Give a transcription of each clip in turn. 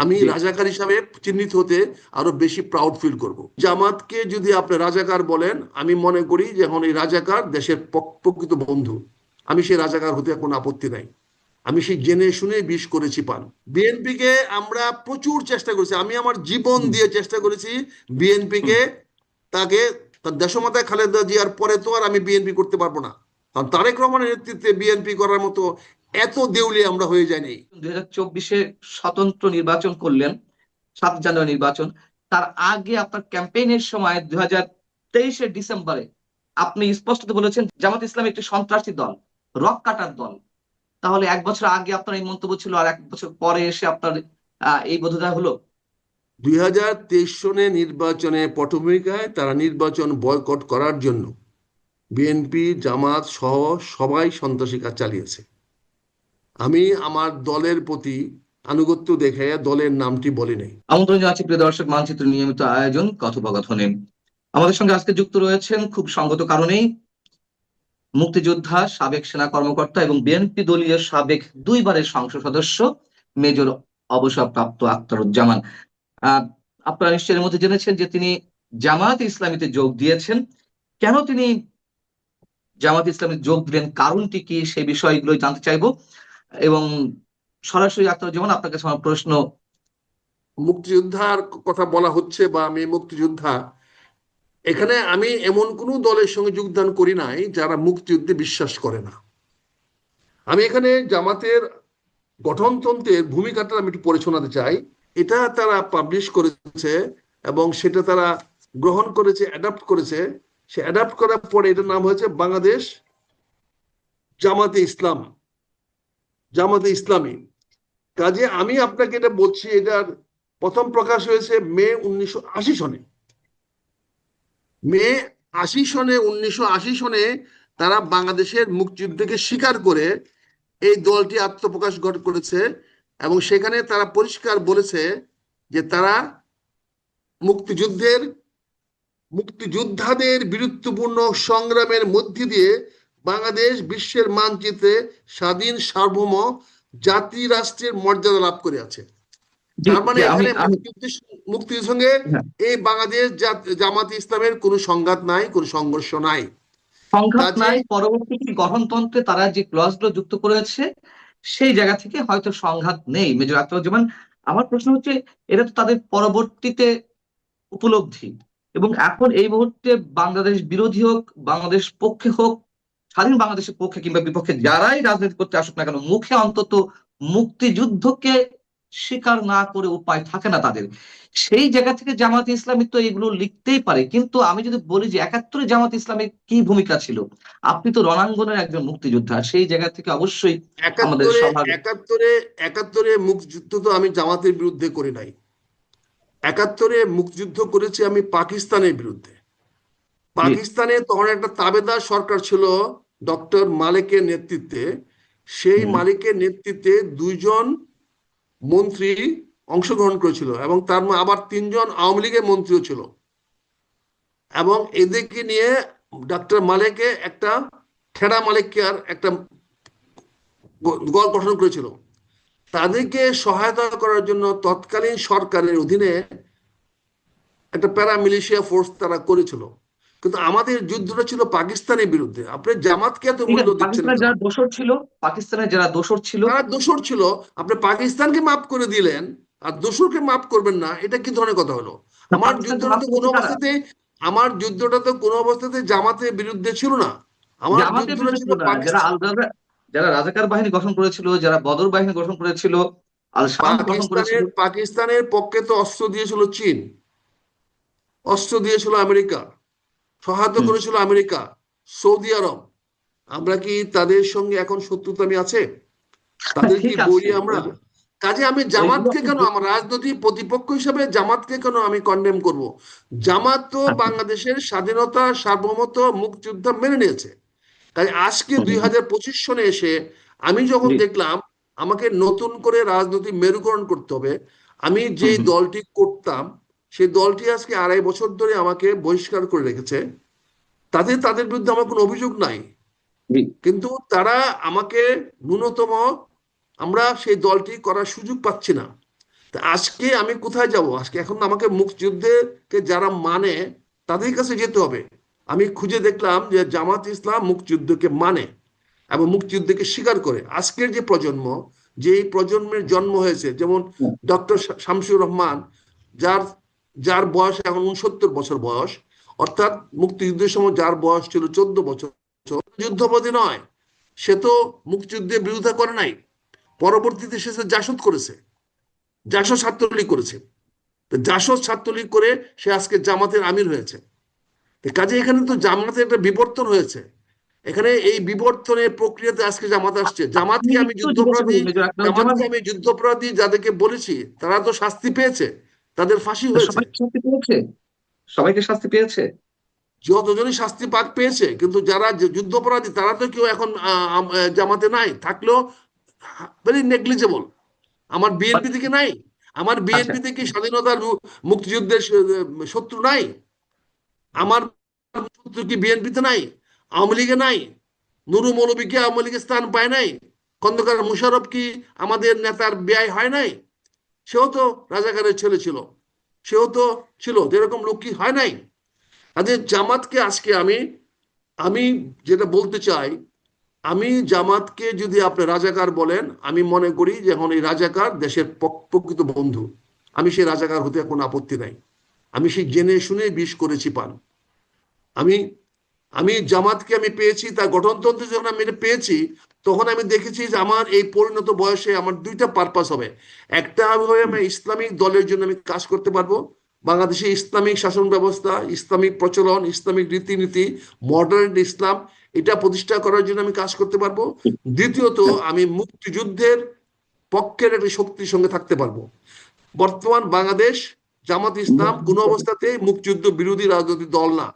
আমি জি। রাজাকার হিসাবে চিহ্নিত হতে আরো বেশি প্রাউড ফিল করব। জামাতকে যদি আপনি রাজাকার বলেন, আমি মনে করি যে এখন এই রাজাকার দেশের প্রকৃত বন্ধু। আমি সেই রাজাকার হতে কোনো আপত্তি নাই। আমি সেই জেনে শুনে বিষ করেছি পান। বিএনপিকে আমরা প্রচুর চেষ্টা করেছি, আমি আমার জীবন হুম, দিয়ে চেষ্টা করেছি হুম। বিএনপিকে, তাকে, তার দেশমাতা খালেদা জিয়ার পরে তো আর আমি বিএনপি করতে পারবো না, কারণ তারেক রহমানের নেতৃত্বে বিএনপি করার মতো এত দেউলিয়া আমরা হয়ে যায়নি। 2024-এ স্বতন্ত্র নির্বাচন করলেন, 7 জানুয়ারি নির্বাচন। তার আগে আপনার ক্যাম্পেইনের সময় 2023-এর ডিসেম্বরে আপনি স্পষ্টত বলেছেন জামাত ইসলাম একটি সন্ত্রাসী দল, রক কাটার দল। তাহলে 1 বছর আগে আপনার এই মন্তব্য ছিল, আর 1 বছর পরে এসে আপনার এই বোধোদয় হলো। 2023 সনে নির্বাচনে পটভূমিকায় তারা নির্বাচন বয়কট করার জন্য বিএনপি জামাত সহ সবাই সন্ত্রাসী কাজ চালিয়েছে। আমি আমার দলের প্রতি আনুগত্য দেখে দলের নামটি বলি নাই। আমন্ত্রণ জানাচ্ছি প্রিয় দর্শক, মানচিত্র নিয়মিত আয়োজন কথোপকথনে। আমাদের সঙ্গে আজকে যুক্ত রয়েছেন খুব সঙ্গত কারণেই মুক্তিযোদ্ধা, সাবেক সেনা কর্মকর্তা এবং বিএনপি দলীয় সাবেক 2 বারের সংসদ সদস্য মেজর অবসরপ্রাপ্ত আখতারুজ্জামান। আহ আপনারা নিশ্চয়ই এর মধ্যে জেনেছেন যে তিনি জামাত ইসলামীতে যোগ দিয়েছেন। কেন তিনি জামাত ইসলামে যোগ দিলেন, কারণটি কি, সেই বিষয়গুলো জানতে চাইবো। এবং সরাসরি আখতারুজ্জামান, আপনার কাছে আমার প্রশ্ন। মুক্তিযোদ্ধার কথা বলা হচ্ছে বা আমি মুক্তিযোদ্ধা, এখানে আমি এমন কোনো দলের সঙ্গে যোগদান করি নাই যারা মুক্তিযুদ্ধে বিশ্বাস করে না। আমি এখানে জামাতের গঠনতন্ত্রের ভূমিকাটা আমি একটু পড়ে শোনাতে চাই। এটা তারা পাবলিশ করেছে এবং সেটা তারা গ্রহণ করেছে, অ্যাডাপ্ট করেছে। সে অ্যাডাপ্ট করার পরে এটার নাম হয়েছে বাংলাদেশ জামাতে ইসলাম, জামাতে ইসলামী। কাজে আমি আপনাকে এটা বলছি, এটার প্রথম প্রকাশ হয়েছে মে 1980 সনে। মে 1980 সনে তারা বাংলাদেশের মুক্তিযুদ্ধকে স্বীকার করে এই দলটি আত্মপ্রকাশ করেছে এবং সেখানে তারা পরিষ্কার বলেছে যে তারা মুক্তিযুদ্ধের মুক্তিযোদ্ধাদের বীরত্বপূর্ণ সংগ্রামের মধ্যে দিয়ে বাংলাদেশ বিশ্বের মানচিত্রে স্বাধীন সার্বভৌম জাতি রাষ্ট্রের মর্যাদা লাভ করে আছে। জি, তার মানে জি, আমি এখানে আমি মুক্তির সঙ্গে হ্যাঁ, এই বাংলাদেশ জামাত ইসলামের কোনো সংঘাত নাই, কোনো সংঘর্ষ নাই। সংঘাত কাজে নাই। পরবর্তীতে গঠনতন্ত্রে তারা যে ক্লজ গুলো যুক্ত করেছে, সেই জায়গা থেকে হয়তো সংঘাত নেই মেজর আখতারুজ্জামান। আমার প্রশ্ন হচ্ছে, এটা তো তাদের পরবর্তীতে উপলব্ধি, এবং এখন এই মুহূর্তে বাংলাদেশ বিরোধী হোক, বাংলাদেশ পক্ষে হোক, স্বাধীন বাংলাদেশের পক্ষে কিংবা বিপক্ষে যারাই রাজনীতি করতে আসুক না কেন, মুখে অন্তত মুক্তিযুদ্ধকে স্বীকার না করে উপায় থাকে না তাদের। সেই জায়গা থেকে জামাত ইসলামী তো এগুলো লিখতেই পারে, কিন্তু আমি যদি বলি যে 71-এ জামাত ইসলামের কি ভূমিকা ছিল, আপনি তো রণাঙ্গনের একজন মুক্তিযোদ্ধা, সেই জায়গা থেকে অবশ্যই আমাদের একাত্তরে সবার। একাত্তরে একাত্তরে মুক্তিযুদ্ধ তো আমি জামাতের বিরুদ্ধে করি নাই। একাত্তরে মুক্তিযুদ্ধ করেছি আমি পাকিস্তানের বিরুদ্ধে। জি। পাকিস্তানে তখন একটা তাবেদার সরকার ছিল ডক্টর মালিকের নেতৃত্বে। সেই হুম। মালিকের নেতৃত্বে 2 জন মন্ত্রী অংশগ্রহণ করেছিল এবং তার আবার 3 জন আওয়ামী লীগের মন্ত্রীও ছিল। এবং এদেরকে নিয়ে ডক্টর মালিকে একটা ঠেড়া মালিককে আর একটা দল গঠন করেছিল। তাদেরকে সহায়তা করার জন্য তৎকালীন সরকারের অধীনে একটা প্যারামিলিশিয়া ফোর্স তারা করেছিল। কিন্তু আমাদের যুদ্ধটা ছিল পাকিস্তানের বিরুদ্ধে। আপনি জামাতকে এত ঠিক মূল্য আছে, দিচ্ছেন পাকিস্তানের কেন? যারা দোসর ছিল, পাকিস্তানের যারা দোসর ছিল। তারা দোসর ছিল, আপনি পাকিস্তানকে মাফ করে দিলেন আর দোসরকে মাফ করবেন না, এটা কি ধরনের কথা হলো? না, আমার পাকিস্তানকে যুদ্ধটা মাফ তো কোনো করেছে কারা? অবস্থাতে আমার যুদ্ধটা তো কোনো অবস্থাতে জামাতের বিরুদ্ধে ছিল না। আমার জামাতের যুদ্ধটা বিরুদ্ধে ছিল ছিল না, যারা পাকিস্তান। আল যারা রাজাকার বাহিনী গঠন করেছিল, যারা বদর বাহিনী গঠন করেছিল, আল শাম গঠন করেছিল। পাকিস্তানের পক্ষে তো অস্ত্র দিয়েছিল চীন, অস্ত্র দিয়েছিল আমেরিকা, সহায়তা হুম। করেছিল আমেরিকা, সৌদি আরব। আমরা কি তাদের সঙ্গে এখন শত্রুতামি আছে? তাদের কি ঠিক আছে, বৈরী আমরা? কাজে আমি ওইগুলো জামাতকে আপনি কেন, আমার রাজনৈতিক প্রতিপক্ষ হিসেবে জামাতকে কেন আমি কন্ডেম করব? জামাত তো বাংলাদেশের স্বাধীনতা সার্বভৌমত্ব মুক্তিযুদ্ধ মেনে নিয়েছে। তাই আজকে হুম, হুম, হুম। 2025 সনে এসে আমি যখন জি। দেখলাম আমাকে নতুন করে রাজনৈতিক মেরুকরণ করতে হবে, আমি যে হুম, হুম। দলটি করতাম সেই দলটি আজকে 2.5 বছর ধরে আমাকে বহিষ্কার করে রেখেছে। তাদের বিরুদ্ধে আমার কোনো অভিযোগ নাই, জি। কিন্তু তারা আমাকে ন্যূনতম, আমরা সেই দলটি করার সুযোগ পাচ্ছি না। তা আজকে আমি কোথায় যাব? আজকে এখন আমাকে মুক্তিযুদ্ধকে যারা মানে তাদের কাছে যেতে হবে। আমি খুঁজে দেখলাম যে জামাত ইসলাম মুক্তিযুদ্ধকে মানে এবং মুক্তিযুদ্ধকে স্বীকার করে। আজকের যে প্রজন্ম, যে এই প্রজন্মের জন্ম হয়েছে, যেমন ডক্টর শামসুর রহমান, যার যার বয়স এখন 69 বছর বয়স, অর্থাৎ মুক্তিযুদ্ধের সময় যার বয়স ছিল 14 বছর, যুদ্ধপরাধী নয়। সে তো মুক্তিযুদ্ধের বিরোধিতা করে নাই, পরবর্তীতে সে জাসদ করেছে, জাসদ ছাত্রলীগ করেছে। তো জাসদ ছাত্রলীগ করে সে আজকে জামাতের আমির হয়েছে। কাজে এখানে তো জামাতের একটা বিবর্তন হয়েছে। এখানে এই বিবর্তনের প্রক্রিয়াতে আজকে জামাত আসছে। আমি একটু জিজ্ঞাসা করি মেজর আকরামুজ্জামান, জামাতকে আমি যুদ্ধাপরাধী যাদেরকে বলেছি তারা তো শাস্তি পেয়েছে, তাদের ফাঁসি হয়েছে। সবাই কি শাস্তি পেয়েছে? সবাইকে শাস্তি পেয়েছে? যতজনই শাস্তি পাক পেয়েছে, কিন্তু যারা যুদ্ধাপরাধী তারা তো কেউ এখন জামাতে নাই, থাকলেও ভেরি নেগলিজেবল। আমার But, বিএনপি থেকে নাই? আমার আচ্ছা, বিএনপি থেকে স্বাধীনতার মুক্তিযুদ্ধের শত্রু নাই? আমার শত্রু কি বিএনপিতে নাই? আওয়ামী লীগে নাই? নুরু মৌলবী কি আওয়ামী লীগের স্থান পায় নাই? খন্দকার মুশারফ কি আমাদের নেতার ব্যয় হয় নাই? সেও তো রাজাকারের ছেলে ছিল, সেও তো ছিল, যেরকম লোক কি হয় নাই? আজ জামাতকে আজকে আমি আমি যেটা বলতে চাই, আমি জামাতকে যদি আপনি রাজাকার বলেন, আমি মনে করি যে এখন এই রাজাকার দেশের প্রকৃত বন্ধু। আমি সেই রাজাকার হতে কোনো আপত্তি নাই। আমি সেই জেনে শুনে বিষ করেছি পান। আমি আমি জামাতকে আমি পেয়েছি, তার গঠনতন্ত্র যখন আমি এটা পেয়েছি, তখন আমি দেখেছি যে আমার এই পরিণত বয়সে আমার দুইটা পারপাস হবে। একটা হবে আমি ইসলামিক দলের জন্য আমি কাজ করতে পারবো, বাংলাদেশে ইসলামিক শাসন ব্যবস্থা, ইসলামিক প্রচলন, ইসলামিক রীতিনীতি, মডার্ন ইসলাম, এটা প্রতিষ্ঠা করার জন্য আমি কাজ করতে পারবো। দ্বিতীয়ত, আমি মুক্তিযুদ্ধের পক্ষের একটা শক্তির সঙ্গে থাকতে পারবো। বর্তমান বাংলাদেশ জামাত ইসলাম কোনো অবস্থাতেই মুক্তিযুদ্ধ বিরোধী রাজনৈতিক দল না,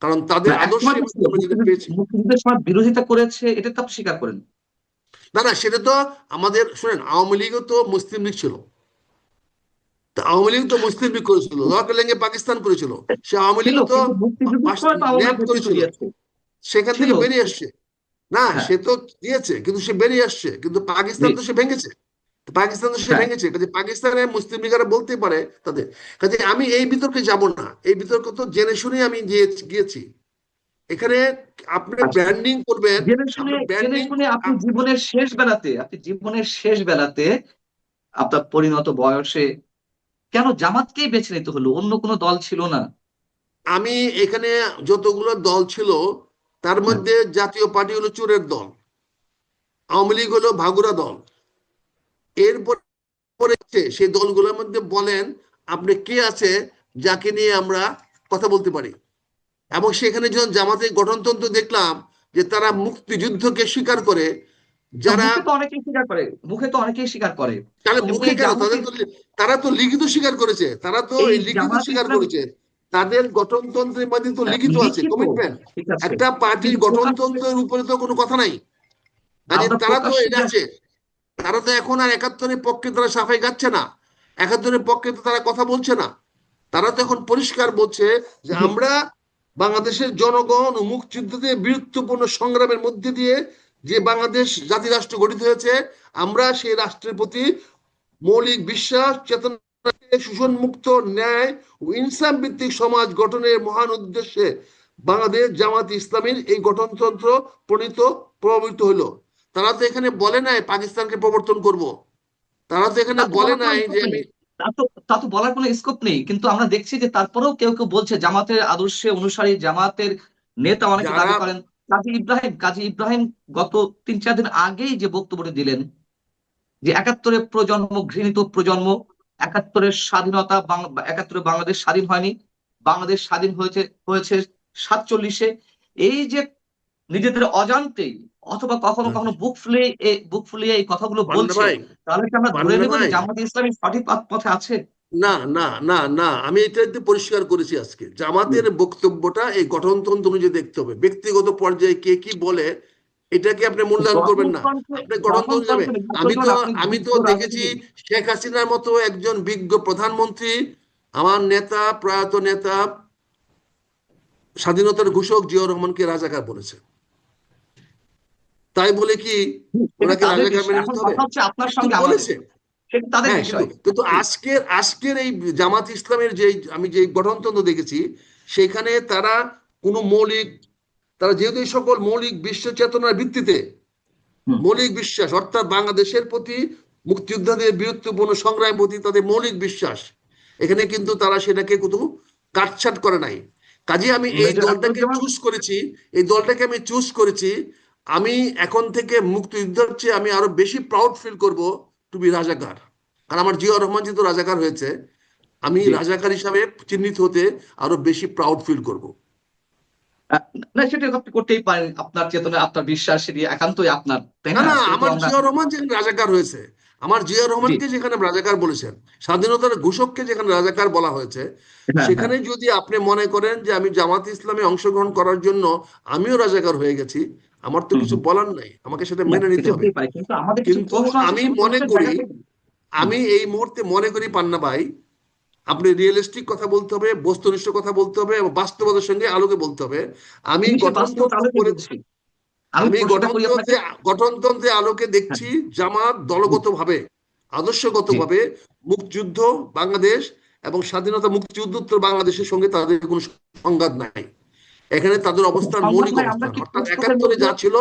কারণ তাদের না, আদর্শে একসময় তো ছিল, আমরা যেটা পেয়েছি। মুক্তিযুদ্ধের সময় বিরোধিতা করেছে, এটা তো আপনি স্বীকার করেন। না না, সেটা তো আমাদের, শুনেন, আওয়ামী লীগও তো মুসলিম লীগ ছিল। তা আওয়ামী লীগ তো মুসলিম লীগ করেছিল, দরকার লেগে পাকিস্তান করেছিল। সে আওয়ামী ছিল, লীগ তো কিন্তু মুক্তিযুদ্ধের সময় তো আওয়ামী লীগ ন্যাপ নেতৃত্ব করেছিল, দিয়েছে। সেখান ছিল, থেকে বেরিয়ে আসছে। না, হ্যাঁ। সে তো দিয়েছে, কিন্তু সে বেরিয়ে আসছে, কিন্তু জি, পাকিস্তান তো সে ভেঙেছে। পাকিস্তান তো সে হ্যাঁ। ভেঙেছে, কাজে পাকিস্তানের মুসলিম লীগেরা বলতে পারে তাদের। কাজে আমি এই বিতর্কে যাব না, এই বিতর্ক তো জেনে শুনে আমি গিয়েছি এখানে। আপনি আচ্ছা, ব্র্যান্ডিং করবেন, জেনে শুনে, আপনি জেনে ব্র্যান্ডিং। শুনে আপনি জীবনের শেষ বেলাতে আপনার পরিণত বয়সে কেন জামাতকেই বেছে নিতে হলো? অন্য কোনো দল ছিল না? আমি এখানে যতগুলো দল ছিল, তার হ্যাঁ। মধ্যে জাতীয় পার্টি হলো চোরের দল, আওয়ামী লীগ হলো ভাগুরা দল। এরপর সেই দলগুলোর মধ্যে বলেন আপনি কে আছে যাকে নিয়ে আমরা কথা বলতে পারি? এবং সেখানে যখন জামাতের গঠনতন্ত্র দেখলাম যে তারা মুক্তিযুদ্ধকে স্বীকার করে, না, যারা, মুখে তো অনেকেই স্বীকার করে, মুখে তো অনেকেই স্বীকার করে। তাহলে এবং মুখে এই কেন? তাদের জামাতের, তো, তারা তো লিখিত স্বীকার করেছে, তারা তো এই এই লিখিত জামাত স্বীকার ইসলাম করেছে। তাদের গঠনতন্ত্রের মধ্যে তো লিখিত আছে, লিখিত, কমিটমেন্ট। ঠিক আছে, একটা পার্টির কিন্তু প্রকাশ্যে গঠনতন্ত্রের উপরে তো কোনো কথা নাই। কাজে আমরা তারা তো প্রকাশ্যে এটা আছে। তারা তো এখন আর একাত্তরের পক্ষে তারা সাফাই গাচ্ছে না, একাত্তরের পক্ষে তো তারা কথা বলছে না। তারা তো এখন পরিষ্কার বলছে যে যে আমরা বাংলাদেশের জনগণ ও মুক্তিযুদ্ধে বীরত্বপূর্ণ সংগ্রামের মধ্যে দিয়ে যে বাংলাদেশ জাতি রাষ্ট্র গঠিত হয়েছে, আমরা সেই রাষ্ট্রের প্রতি মৌলিক বিশ্বাস চেতনা, শোষণ মুক্ত, ন্যায় ও ইনসাফ ভিত্তিক সমাজ গঠনের মহান উদ্দেশ্যে বাংলাদেশ জামাত ইসলামীর এই গঠনতন্ত্র প্রণীত প্রভাবিত হলো। তারা তো এখানে বলে নাই পাকিস্তানকে প্রবর্তন করব, তারা তো এখানে তা তো বলে বলার কোনো নাই যে স্কোপ নেই, আমি। তা তো বলার কোনো স্কোপ নেই, কিন্তু আমরা দেখছি যে তারপরেও কেউ কেউ বলছে, জামাতের আদর্শে অনুসারী জামাতের নেতা অনেকে যারা, দাবি করেন। কাজী ইব্রাহিম গত 3-4 দিন আগেই যে বক্তব্যটি দিলেন, যে একাত্তরের প্রজন্ম ঘৃণিত প্রজন্ম, একাত্তরে বাংলাদেশ স্বাধীন হয়নি, বাংলাদেশ স্বাধীন হয়েছে হয়েছে 47-এ। এই যে নিজেদের অজান্তেই অথবা কখনো কখনো বুক ফুলিয়ে এই কথাগুলো পান্না বলছে, ভাই, তাহলে কি আমরা ধরে পান্না নেব যে ভাই, জামাত ইসলামী সঠিক পথে আছে? না না না না, আমি এটা পরিষ্কার করেছি আজকে, জামাতের বক্তব্যটা এই গঠনতন্ত্র অনুযায়ী দেখতে হবে। ব্যক্তিগত পর্যায়ে কে কি বলে এটাকে আপনি মূল্যায়ন করবেন না, গঠনতন্ত্রে আপনি গঠনতন্ত্র যাবে। গঠনতন্ত্রে আমি তো আপনি আমি তো বিজ্ঞ দেখেছি রাজনীতিবিদ। শেখ হাসিনার মতো একজন বিজ্ঞ প্রধানমন্ত্রী, আমার নেতা, প্রয়াত নেতা, স্বাধীনতার ঘোষক জিয়াউর রহমানকে রাজাকার বলেছে। তাই বলে কি সেটা ওনাকে তাদের রাজাকার বিষয়, মেনে এখন নিতে হবে? কথা হচ্ছে আপনার তো সঙ্গে আমাদের। বলেছে, সেটা তাদের হ্যাঁ, কিন্তু বিষয়। কিন্তু আজকের এই জামাত ইসলামের যে আমি যে গঠনতন্ত্র দেখেছি, সেখানে তারা যেহেতু এই সকল মৌলিক বিশ্ব চেতনার ভিত্তিতে হুম। মৌলিক বিশ্বাস, অর্থাৎ বাংলাদেশের প্রতি, মুক্তিযোদ্ধাদের বীরত্বপূর্ণ সংগ্রামের প্রতি তাদের মৌলিক বিশ্বাস, এখানে কিন্তু তারা সেটাকে কোথাও কাটছাট করে নাই। কাজে আমি এই মেজর দলটাকে আসাদুজ্জামান। চুজ করেছি, এই দলটাকে আমি চুজ করেছি। আমি এখন থেকে মুক্তিযুদ্ধের চেয়ে আমি আরো বেশি প্রাউড ফিল করব টু বি রাজাকার। কারণ আমার জিয়া রহমান যেহেতু রাজাকার হয়েছে, আমি জি। রাজাকার হিসাবে চিহ্নিত হতে আরো বেশি প্রাউড ফিল করব। আহ, না, সেটা আপনি করতেই পারেন, আপনার চেতনা, আপনার বিশ্বাস, সেটি একান্তই আপনার, তাই না না? না, সেটা তো আমার আমরা। জিয়া রহমান যেখানে রাজাকার হয়েছে, আমার জিয়া জি। রহমানকে যেখানে রাজাকার বলেছেন, স্বাধীনতার ঘোষককে যেখানে রাজাকার বলা হয়েছে, হ্যাঁ, হ্যাঁ। সেখানে যদি আপনি মনে করেন যে আমি জামাত ইসলামে অংশগ্রহণ করার জন্য আমিও রাজাকার হয়ে গেছি, আমার তো হুম, কিছু হুম। বলার নাই, আমাকে সেটা না, মেনে নিতে এটা হবে। হতেই পারে, কিন্তু আমাদের কিছু কিন্তু প্রশ্ন আছে, আমি সেই মনে প্রশ্নের করি, জায়গা থেকে। হুম। আমি এই মুহূর্তে মনে করি পান্না ভাই, আপনি রিয়েলিস্টিক কথা বলতে হবে, বস্তুনিষ্ঠ কথা বলতে হবে এবং বাস্তবতার সঙ্গে আলোকে বলতে হবে। আমি আমি সে বাস্তবতা গঠনতন্ত্র আলোকে পড়ে, বলছি। আমি আমি প্রশ্নটা করি আপনাকে। গঠনতন্ত্রে আলোকে হ্যাঁ। দেখছি জামাত জি। দলগতভাবে, জি। আদর্শগতভাবে মুক্তিযুদ্ধ বাংলাদেশ এবং স্বাধীনতা মুক্তিযুদ্ধোত্তর বাংলাদেশের সঙ্গে তাদের কোনো সংঘাত নাই। এখানে তাদের অবস্থান, সংবাদ মৌলিক নাই, আমরা অবস্থান কি অর্থাৎ পুস্তকের একাত্তরে মধ্যে। যা ছিল,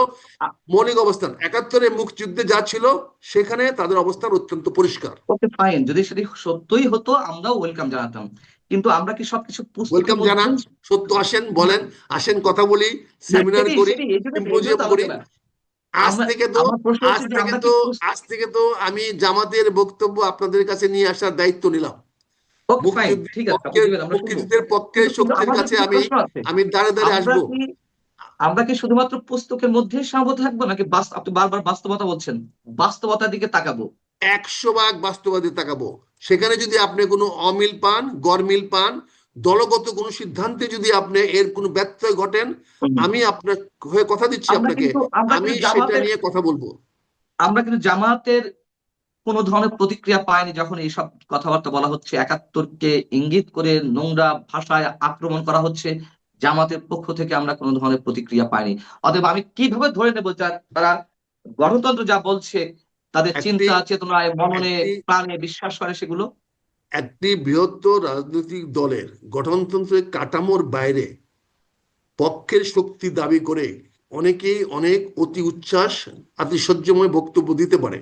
মৌলিক অবস্থান একাত্তরে মুক্তিযুদ্ধে যা ছিল, সেখানে তাদের অবস্থান অত্যন্ত পরিষ্কার। ওকে, ফাইন, যদি সেটি সত্যই হতো আমরাও ওয়েলকাম জানাতাম, কিন্তু আমরা কি সবকিছু পুস্তকের ওয়েলকাম জানান, মধ্যেই। সত্য আসেন, বলেন, আসেন, কথা বলি, না, সেমিনার সেটাই করি, সেটাই এই জন্য সিম্পোজিয়াম তো করি। আলোচনা। আজ আমরা, থেকে তো আমার প্রশ্ন আজ হচ্ছে যে থেকে আমরা কি তো আজ থেকে তো আমি জামাতের বক্তব্য আপনাদের কাছে নিয়ে আসার দায়িত্ব নিলাম। ওকে, ফাইন, ঠিক আছে, আপনি দিবেন, আমরা শুনবো। মুক্তিযুদ্ধের পক্ষের কিন্তু কিন্তু শক্তির আমাদের কাছে কিছু আমি প্রশ্ন আছে। আমি দাঁড়ে দাঁড়ে আমরা আসবো। কি আমরা কি শুধুমাত্র পুস্তকের মধ্যে সীমাবদ্ধ থাকবো, নাকি আপনি বারবার বাস্তবতা বলছেন, বাস্তবতার দিকে তাকাবো? 100 ভাগ বাস্তববাদী তাকাবো। সেখানে যদি আপনি কোনো অমিল পান, গরমিল পান, দলগত কোনো সিদ্ধান্তে যদি আপনি এর কোনো ব্যত্যয় ঘটেন, হুম। আমি আপনার হয়ে কথা দিচ্ছি আমরা আপনাকে, কিন্তু আমরা আমি কিন্তু সেটা জামাতের নিয়ে কথা বলবো। আমরা কিন্তু জামাতের কোনো ধরনের প্রতিক্রিয়া পায়নি যখন এইসব কথাবার্তা বলা হচ্ছে, একাত্তরকে ইঙ্গিত করে নোংরা ভাষায় আক্রমণ করা হচ্ছে। জামাতের পক্ষ থেকে আমরা কোনো ধরনের প্রতিক্রিয়া পাইনি। অতএব আমি কিভাবে ধরে নেবো তারা গণতন্ত্র যা বলছে, তাদের একটি চিন্তা চেতনায়, মননে, একটি প্রাণে বিশ্বাস করে সেগুলো। একটি বৃহত্তর রাজনৈতিক দলের গঠনতন্ত্রের কাঠামোর বাইরে পক্ষের শক্তি দাবি করে অনেকেই অনেক অতি উচ্ছ্বাস, আতিশয্যময় বক্তব্য দিতে পারে।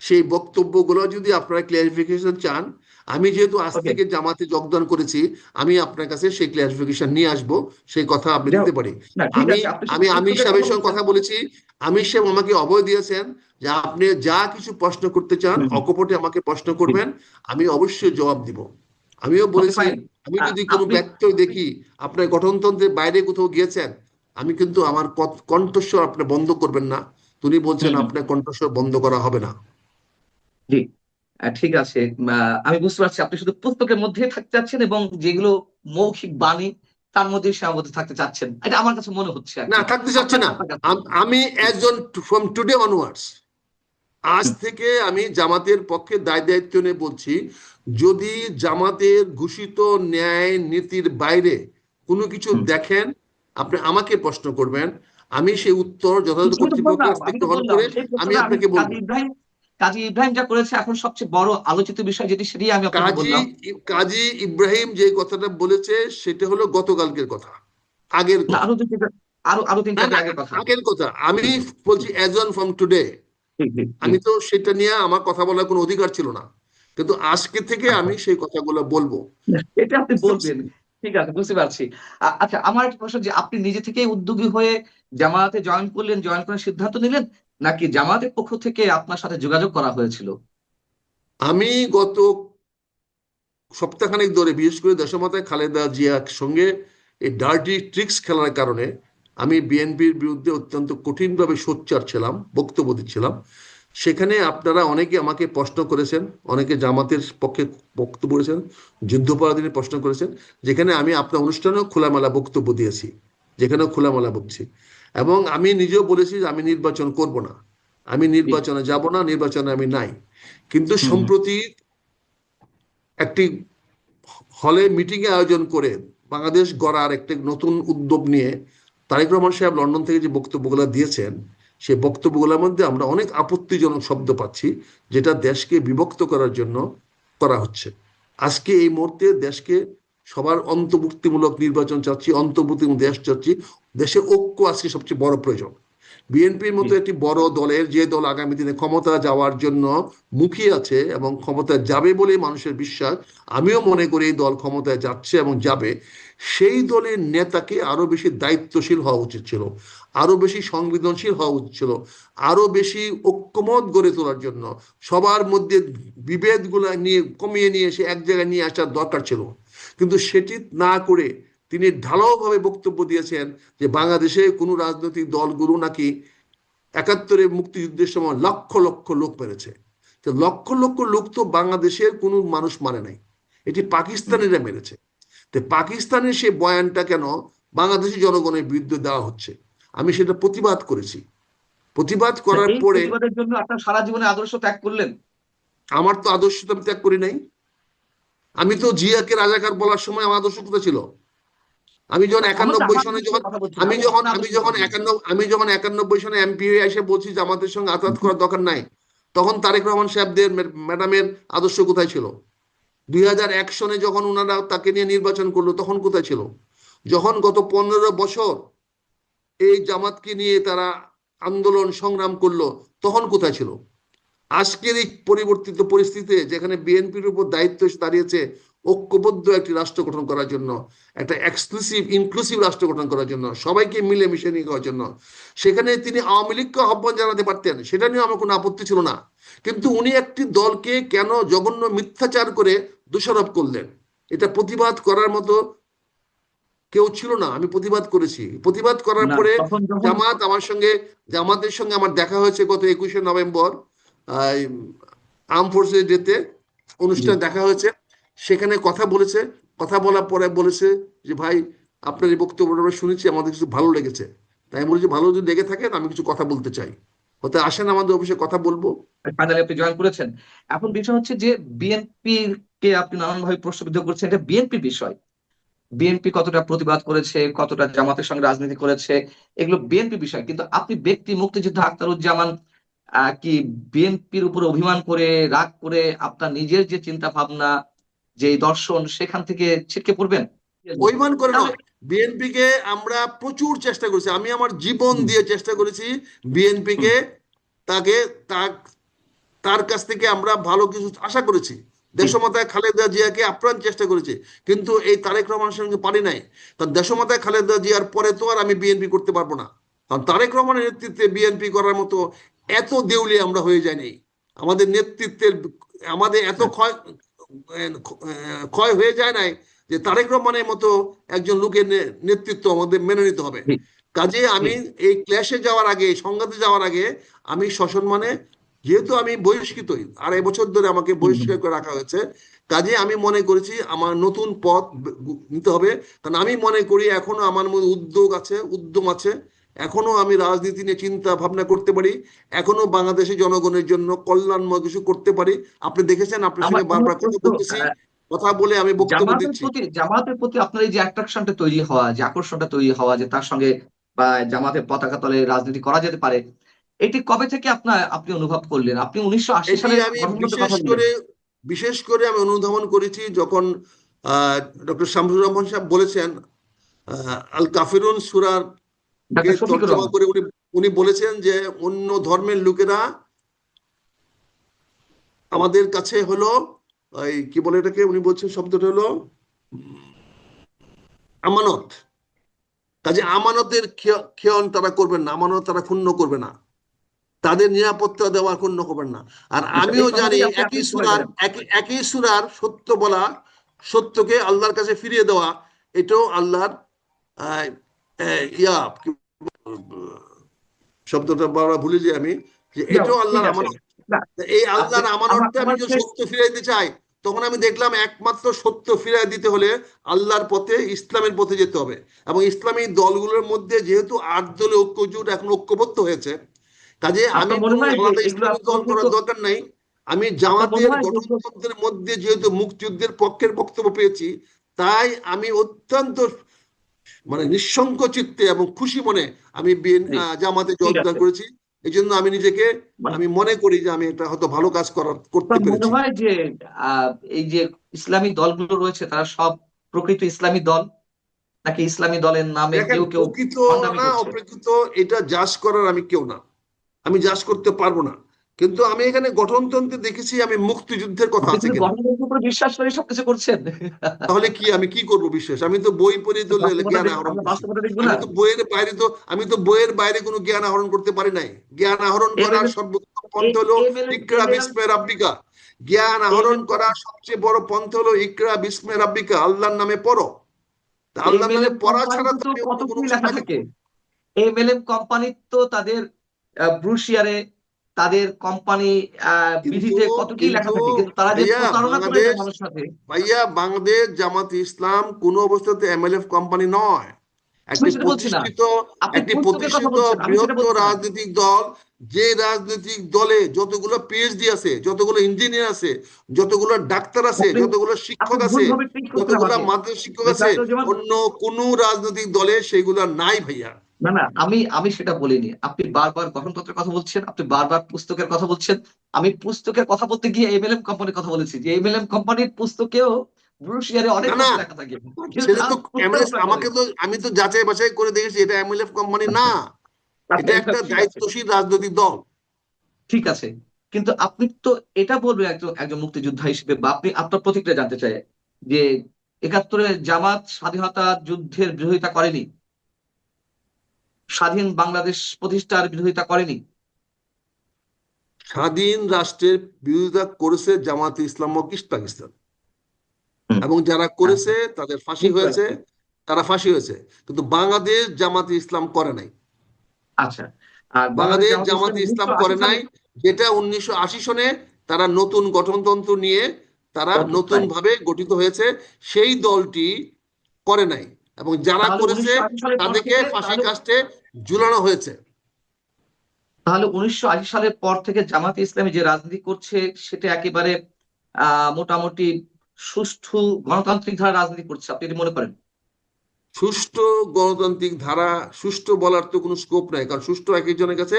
সেই বক্তব্যগুলো যদি আপনারা ক্লিয়ারিফিকেশন চান, আমি যেহেতু আজ ওকে। থেকে জামাতে যোগদান করেছি, আমি আপনার কাছে সেই ক্লিয়ারিফিকেশন নিয়ে আসব, সেই কথা আপনি যাও। দিতে পারি। না, ঠিক আমি আছে, আপনি শুধু আমি আমির পুস্তকের কথা সাহেবের সঙ্গে বলছেন। কথা বলেছি। আমির সাহেব আমাকে অভয় দিয়েছেন যে আপনি যা কিছু প্রশ্ন করতে চান হুম, হুম। অকপটে আমাকে প্রশ্ন করবেন, আমি অবশ্যই জবাব দিব। আমিও ওকে, বলেছি, ফাইন। আমি যদি কোনো আপনি। ব্যত্যয় দেখি, আপনার গঠনতন্ত্রের বাইরে কোথাও গিয়েছেন, আমি কিন্তু আমার কণ্ঠস্বর আপনি বন্ধ করবেন না। তিনি বলছেন হুম, হুম। আপনার কণ্ঠস্বর বন্ধ করা হবে না। জি। ঠিক আছে। আমি বুঝতে পারছি আপনি শুধু পুস্তকের মধ্যেই থাকতে চাচ্ছেন, এবং যেগুলো মৌখিক বাণী তার মধ্যে সীমাবদ্ধ থাকতে চাচ্ছেন, এটা আমার কাছে মনে হচ্ছে আর না, কি। থাকতে চাচ্ছি আপনার না। আপনার কাছে। আমি একজন, ফ্রম টুডে অনওয়ার্ডস, আজ হুম, থেকে আমি জামাতের পক্ষে দায় দায়িত্ব নিয়ে বলছি, যদি জামাতের ঘোষিত ন্যায় নীতির বাইরে কোনো কিছু হুম। দেখেন, আপনি আমাকে প্রশ্ন করবেন, আমি সেই উত্তর যথাযথ আমি তো কর্তৃপক্ষের বললাম কাছ আমি থেকে তো গ্রহণ বললাম করে সেই আমি ক্ষেত্রে আমি আপনাকে বলবো। কাজী ইব্রাহিম যা করেছে এখন সবচেয়ে বড় আলোচিত বিষয় যেটি, সেটি আমি আপনাকে কাজী বললাম। কাজী ইব্রাহিম যে কথাটা বলেছে সেটা হলো গতকালকের কথা, আগের না, কথা। আরো দুই তিনটা, আরো তিন না চার না, দিন আগের কথা। আগের কথা আমি হুম, বলছি, হুম। As on from today. জি, জি, জি। আমি তো সেটা নিয়ে আমার কথা বলার কোনো অধিকার ছিল না, কিন্তু আজকে থেকে আচ্ছা। আমি সেই কথাগুলো বলবো। না, এটা আপনি বুঝতে বলবেন। পারছেন? ঠিক আছে, বুঝতে পারছি। আচ্ছা, আমার একটা প্রশ্ন, যে আপনি নিজে থেকেই উদ্যোগী হয়ে জামায়াতে জয়েন করলেন, জয়েন করার সিদ্ধান্ত নিলেন, নাকি জামায়াতের পক্ষ থেকে আপনার সাথে যোগাযোগ করা হয়েছিল? আমি গত সপ্তাহখানেক ধরে, বিশেষ করে দেশমাতা খালেদা জিয়ার সঙ্গে এই ডার্টি ট্রিক্স খেলার কারণে আমি বিএনপির বিরুদ্ধে অত্যন্ত কঠিনভাবে সোচ্চার ছিলাম, বক্তব্য দিচ্ছিলাম। সেখানে আপনারা অনেকে আমাকে প্রশ্ন করেছেন, অনেকে জামাতের পক্ষে বক্তব্য করেছেন, যুদ্ধাপরাধীদের প্রশ্ন করেছেন, যেখানে আমি আপনার অনুষ্ঠানেও খোলামেলা বক্তব্য দিয়েছি, যেখানেও খোলামেলা বলছি। এবং আমি নিজেও বলেছি যে আমি নির্বাচন করব না, আমি জি। নির্বাচনে যাব না, নির্বাচনে আমি নাই। কিন্তু হুম, হুম। সম্প্রতি একটি হলে মিটিং এ আয়োজন করে বাংলাদেশ গড়ার একটি নতুন উদ্যোগ নিয়ে তারেক রহমান সাহেব লন্ডন থেকে যে বক্তব্যগুলো দিয়েছেন, সেই বক্তব্যগুলোর মধ্যে আমরা অনেক আপত্তিজনক শব্দ পাচ্ছি, যেটা দেশকে বিভক্ত করার জন্য করা হচ্ছে। আজকে এই মুহূর্তে দেশকে সবার অন্তর্ভুক্তিমূলক নির্বাচন চাচ্ছি, অন্তর্ভুক্তিমূলক দেশ চাচ্ছি। দেশে ঐক্য আজকে সবচেয়ে বড় প্রয়োজন। বিএনপির মতো একটি বড় দলের, যে দল আগামী দিনে ক্ষমতা যাওয়ার জন্য মুখিয়ে আছে এবং ক্ষমতা যাবে বলে মানুষের বিশ্বাস, আমিও মনে করি এই দল ক্ষমতায় যাচ্ছে এবং যাবে, সেই দলের নেতাকে আরো বেশি দায়িত্বশীল হওয়া উচিত ছিল, আরো বেশি সংবেদনশীল হওয়া উচিত ছিল, আরো বেশি ঐক্যমত গড়ে তোলার জন্য সবার মধ্যে বিভেদগুলো নিয়ে কমিয়ে নিয়ে এসে এক জায়গায় নিয়ে আসার দরকার ছিল। কিন্তু সেটি না করে তিনি ঢালাওভাবে বক্তব্য দিয়েছেন যে বাংলাদেশে কোনো রাজনৈতিক দলগুলো নাকি ৭১ মুক্তিযুদ্ধের সময় লক্ষ লক্ষ লোক মেরেছে। তো লক্ষ লক্ষ লোক তো বাংলাদেশের কোনো মানুষ মারে নাই, এটি পাকিস্তানিরা মেরেছে। তো পাকিস্তানের সেই বয়ানটা কেন বাংলাদেশি জনগণের বিরুদ্ধে দেওয়া হচ্ছে? আমি সেটা প্রতিবাদ করেছি। প্রতিবাদ করার এই পরে প্রতিবাদের জন্য আপনার সারা জীবনে আদর্শ ত্যাগ করলেন? আমার তো আদর্শ তো আমি ত্যাগ করি নাই। আমি তো জিয়াকে রাজাকার বলার সময় আমার আদর্শ কোথায় ছিল? আমি যখন আমি তো ৯১ আমার সনে আদর্শের যখন কথা বলছি না, আমি আমি যখন আপনার আমি আদর্শের যখন কথা বলছি। ৯১ সনে এমপি হয়ে এসে বলছি যে আমাদের সঙ্গে আতাত করার দরকার নাই, তখন তারেক রহমান সাহেবদের ম্যাডামের আদর্শ কোথায় ছিল? ২০০১ সনে যখন ওনারা তাকে নিয়ে নির্বাচন করলো তখন কোথায় ছিল? যখন গত ১৫ বছর এই জামাতকে নিয়ে তারা আন্দোলন সংগ্রাম করলো তখন কোথায় ছিল? আজকের এই পরিবর্তিত পরিস্থিতিতে যেখানে বিএনপির উপর দায়িত্ব এসে দাঁড়িয়েছে ঐক্যবদ্ধ একটি রাষ্ট্র গঠন করার জন্য, একটা এক্সক্লুসিভ ইনক্লুসিভ রাষ্ট্র গঠন করার জন্য, সবাইকে মিলেমিশে নিয়ে যাওয়ার জন্য, সেখানে তিনি আওয়ামী লীগকে আহ্বান জানাতে পারতেন, সেটা নিয়ে আমার কোনো আপত্তি ছিল না। কিন্তু উনি একটি দলকে কেন জঘন্য মিথ্যাচার করে দোষারোপ করলেন? এটা প্রতিবাদ করার মতো কেউ ছিল না। আমি প্রতিবাদ করেছি। প্রতিবাদ করার না, পরে তখন যখন জামাতের সঙ্গে আমার দেখা হয়েছে গত ২১শে নভেম্বর আর্ম ফোর্সেস ডেতে জি, অনুষ্ঠানে দেখা হয়েছে। সেখানে কথা বলেছে, কথা বলার পরে বলেছে যে ভাই আপনার এই বক্তব্যটা আমরা শুনেছি, আমাদের কিছু ভালো লেগেছে। তাই আমি বলেছি ভালো যদি লেগে থাকেন আমি কিছু কথা বলতে চাই, হতে আসেন আমাদের অফিসে কথা বলবো। ফাইনালি আপনি জয়েন করেছেন। এখন বিষয় হচ্ছে যে বিএনপি কে আপনি নানানভাবে প্রশ্নবিদ্ধ করছেন, এটা বিএনপি বিষয়। বিএনপি কতটা প্রতিবাদ করেছে, কতটা জামাতের সঙ্গে রাজনীতি করেছে, এগুলো বিএনপি বিষয়। কিন্তু আপনি ব্যক্তি মুক্তিযোদ্ধা আখতারুজ্জামান কি বিএনপির উপর অভিমান করে, রাগ করে আপনার নিজের যে চিন্তা ভাবনা, যে দর্শন, সেখান থেকে ছিটকে পড়বেন? অভিমান করে তাহলে নয়, বিএনপিকে আমরা প্রচুর চেষ্টা করেছি, আমি আমার জীবন হুম, দিয়ে চেষ্টা করেছি হুম, বিএনপিকে, তাকে তার কাছ থেকে আমরা ভালো কিছু আশা করেছি। জি, দেশমাতা খালেদা জিয়াকে আপ্রাণ চেষ্টা করেছি, কিন্তু এই তারেক রহমানের সঙ্গে পারি নাই। তার দেশমাতা খালেদা জিয়ার পরে তো আর আমি বিএনপি করতে পারবো না, কারণ তারেক রহমানের নেতৃত্বে বিএনপি করার মতো এত দেউলিয়া আমরা হয়ে যায়নি। আমাদের নেতৃত্বের আমাদের এত ক্ষয় ক্ষয় হয়ে যায় নাই যে তারেক রহমানের মতো একজন লোকের নেতৃত্ব আমাদের মেনে নিতে হবে। জি, কাজে জি, আমি এই ক্লাসে যাওয়ার আগে, সংঘাতে যাওয়ার আগে, আমি সসম্মানে, যেহেতু আমি বহিষ্কৃতই, ২.৫ বছর ধরে আমাকে হুম, হুম, বহিষ্কার করে রাখা হয়েছে, কাজে আমি মনে করেছি আমার নতুন পথ নিতে হবে। কারণ আমি মনে করি এখনো আমার মধ্যে উদ্যোগ আছে, উদ্যম আছে, এখনো আমি রাজনীতি নিয়ে চিন্তা ভাবনা করতে পারি, এখনো বাংলাদেশের জনগণের জন্য কল্যাণময় কিছু করতে পারি। আপনি দেখেছেন, আপনার আমার সঙ্গে আমার বারবার কথা প্রশ্ন, বলতেছি, কথা বলে আমি বক্তব্য দিচ্ছি। জামাতের প্রতি আপনার এই যে অ্যাট্রাকশনটা তৈরি হওয়া, যে আকর্ষণটা তৈরি হওয়া, যে তার সঙ্গে বা জামাতের পতাকা তলে রাজনীতি করা যেতে পারে, এটি কবে থেকে আপনি অনুভব করলেন? আপনি ১৯৮০ এটি সালের আমি গঠনতন্ত্রের কথা বললেন। বিশেষ করে আমি অনুধাবন করেছি যখন ডক্টর শামসুর রহমান সাহেব বলেছেন, আল কাফিরুন সূরার কে ডাক্তার শফিকুর তর্জমা রহমান। করে উনি উনি বলেছেন যে অন্য ধর্মের লোকেরা আমাদের কাছে হলো, এই কি বলে এটাকে, উনি বলছেন শব্দটা হলো আমানত। কাজে আমানতের ক্ষয়ন তারা করবেন না, আমানত তারা ক্ষুণ্ণ করবে না, তাদের নিরাপত্তা দেওয়ার ক্ষুণ্ণ করবেন না। আর আচ্ছা, আমিও এই জানি কথাটাই আপনি একই সময় সুরার দিলেন। একই সুরার সত্য বলা, সত্যকে আল্লাহর কাছে ফিরিয়ে দেওয়া, এটাও আল্লাহর আহ, ইয়া শব্দটা বাবা ভুলে যাই আমি, যে যাও, এটাও ঠিক আল্লাহর আছে। আমানত। না, এই আপনি আল্লাহর আমার আমানতটা আমি আমার যদি শেষ। সত্য ফিরাই দিতে চাই, তখন আমি দেখলাম একমাত্র সত্য ফিরাই দিতে হলে আল্লাহর পথে, ইসলামের পথে যেতে হবে। এবং ইসলামী দলগুলোর মধ্যে যেহেতু ৮ দলীয় ঐক্যজোট এখন ঐক্যবদ্ধ হয়েছে, কাজে আমি আপনার মনে কোনো হয় যে আলাদা এগুলো ইসলামী দল করার দরকার নাই। আমি আপনার মনে জামাতের হয় যে এগুলো গঠনতন্ত্রের মধ্যে যেহেতু মুক্তিযুদ্ধের পক্ষের বক্তব্য পেয়েছি, তাই আমি অত্যন্ত মানে নিঃসংক চিত্তে এবং খুশি মনে আমি জি, জামাতে ঠিক যোগদান আছে। করেছি। এই জন্য আমি নিজেকে মানে আমি মনে করি যে আমি এটা হয়তো ভালো কাজ করতে আপনার মনে পেরেছি। হয় যে এই যে ইসলামী দলগুলো রয়েছে তারা সব প্রকৃত ইসলামী দল, নাকি ইসলামী দলের নামে দেখেন, কেউ কেউ প্রকৃত ভণ্ডামি না করছে? অপ্রকৃত এটা জাজ করার আমি কেউ না, আমি জাজ করতে পারবো না। কিন্তু আমি এখানে গঠনতন্ত্রে দেখেছি, আমি মুক্তিযুদ্ধের কথা আপনি আছে কিন্তু কিনা। গণতন্ত্রের উপরে বিশ্বাস করে সবকিছু করছেন। তাহলে কি আমি কি করব বিশ্বাস? আমি তো বই পড়ে তো বাস্তবতা জ্ঞান দেখবো, আহরণ আমরা করছি। বাস্তবতা দেখবো আমি না। তো বইয়ের বাইরে তো আমি তো বইয়ের বাইরে কোনো জ্ঞান আহরণ করতে পারি নাই। জ্ঞান আহরণ করার এমএলএম সর্বোত্তম পন্থা হলো ইকরা এমএলএম বিস্মে রাব্বিকা। জ্ঞান আহরণ করার সবচেয়ে বড় পন্থা হলো ইকরা বিস্মে রাব্বিকা, আল্লাহর নামে পড়ো। তা আল্লাহর নামে এমএলএম পড়া ছাড়া কোম্পানিতে তো তো আমি অন্য কত কোনো কি লেখা সামাজিক। থাকে। এমএলএম কোম্পানির তো তাদের ব্রুশিয়ারে, তাদের কোম্পানি কিন্তু বিধিতে কত কি লেখা কিন্তু থাকে, কিন্তু তারা যে ভাইয়া প্রতারণা করে বাংলাদেশ যায় মানুষের সাথে। বাংলাদেশ জামাত ইসলাম কোনো অবস্থাতে এমএলএফ কোম্পানি নয়। আমি একটি সেটা বলছি না, প্রতিষ্ঠিত আপনি একটি পুস্তকের কথা প্রতিষ্ঠিত বলছেন, আমি সেটা বৃহত্তর বলছি না। রাজনৈতিক দল। যে রাজনৈতিক দলে যতগুলো পিএইচডি আছে, যতগুলো ইঞ্জিনিয়ার আছে, যতগুলো ডাক্তার আছে, আপনি যতগুলো আপনি শিক্ষক আছে, ভুলভাবে ট্রিট করছেন যতগুলো আমাকে। মাদ্রাসা শিক্ষক আছে, মিস্টার জামান, অন্য কোনো রাজনৈতিক দলে সেগুলো নাই ভাইয়া। না না, আমি আমি সেটা বলিনি। আপনি বারবার গঠনতন্ত্রের কথা বলছেন, আপনি বারবার পুস্তকের কথা বলছেন। আমি পুস্তকের কথা বলতে গিয়ে এমএলএম কোম্পানির কথা বলেছি, যে এমএলএম কোম্পানির পুস্তকেও ব্রুশিয়ারে অনেক না না, কথা লেখা থাকে, কিন্তু সেটা তারা তো প্রতারণা এমএলএফ, করে। আমাকে তো আমি তো যাচাই বাছাই করে দেখেছি এটা এমএলএফ কোম্পানি না। আচ্ছা আচ্ছা, এটা এটা একটা ঠিক আছে, দায়িত্বশীল রাজনৈতিক দল। ঠিক আছে। কিন্তু আপনি তো এটা বলবেন একজন একজন মুক্তিযোদ্ধা হিসেবে, বা আপনি আপনার প্রতিক্রিয়া জানতে চাই যে ৭১-এ জামাত স্বাধীনতা যুদ্ধের বিরোধিতা করেনি, স্বাধীন বাংলাদেশ প্রতিষ্ঠার বিরোধিতা করেনি। স্বাধীন রাষ্ট্রের বিরোধিতা করেছে জামাতে ইসলাম ও ইস্ট পাকিস্তান, হুম, এবং যারা আচ্ছা, করেছে তাদের ফাঁসি বুঝতে হয়েছে। পারছি। তারা ফাঁসি হয়েছে, কিন্তু বাংলাদেশ জামাতে ইসলাম করে নাই। আচ্ছা, আর বাংলাদেশ বাংলাদেশ জামাত ইসলামী জামাতে ইসলাম ১৯৮০ করে সালে। নাই, যেটা 1980 সনে তারা নতুন গঠনতন্ত্র নিয়ে তারা নতুন তাই, ভাবে গঠিত হয়েছে, সেই দলটি করে নাই। এবং যারা তাহলে করেছে ১৯৮০ সালের পর তাদেরকে থেকে ফাঁসি তাহলে কাস্টে ঝুলানো হয়েছে। তাহলে ১৯৮০ সালের পর থেকে জামাতে ইসলামী যে রাজনীতি করছে সেটা একেবারে মোটামুটি সুষ্ঠু গণতান্ত্রিক ধারা রাজনীতি করছে, আপনি যদি মনে করেন। সুষ্ঠু গণতান্ত্রিক ধারা, সুষ্ঠু বলার তো কোনো স্কোপ নাই, কারণ সুষ্ঠু এক একজনের কাছে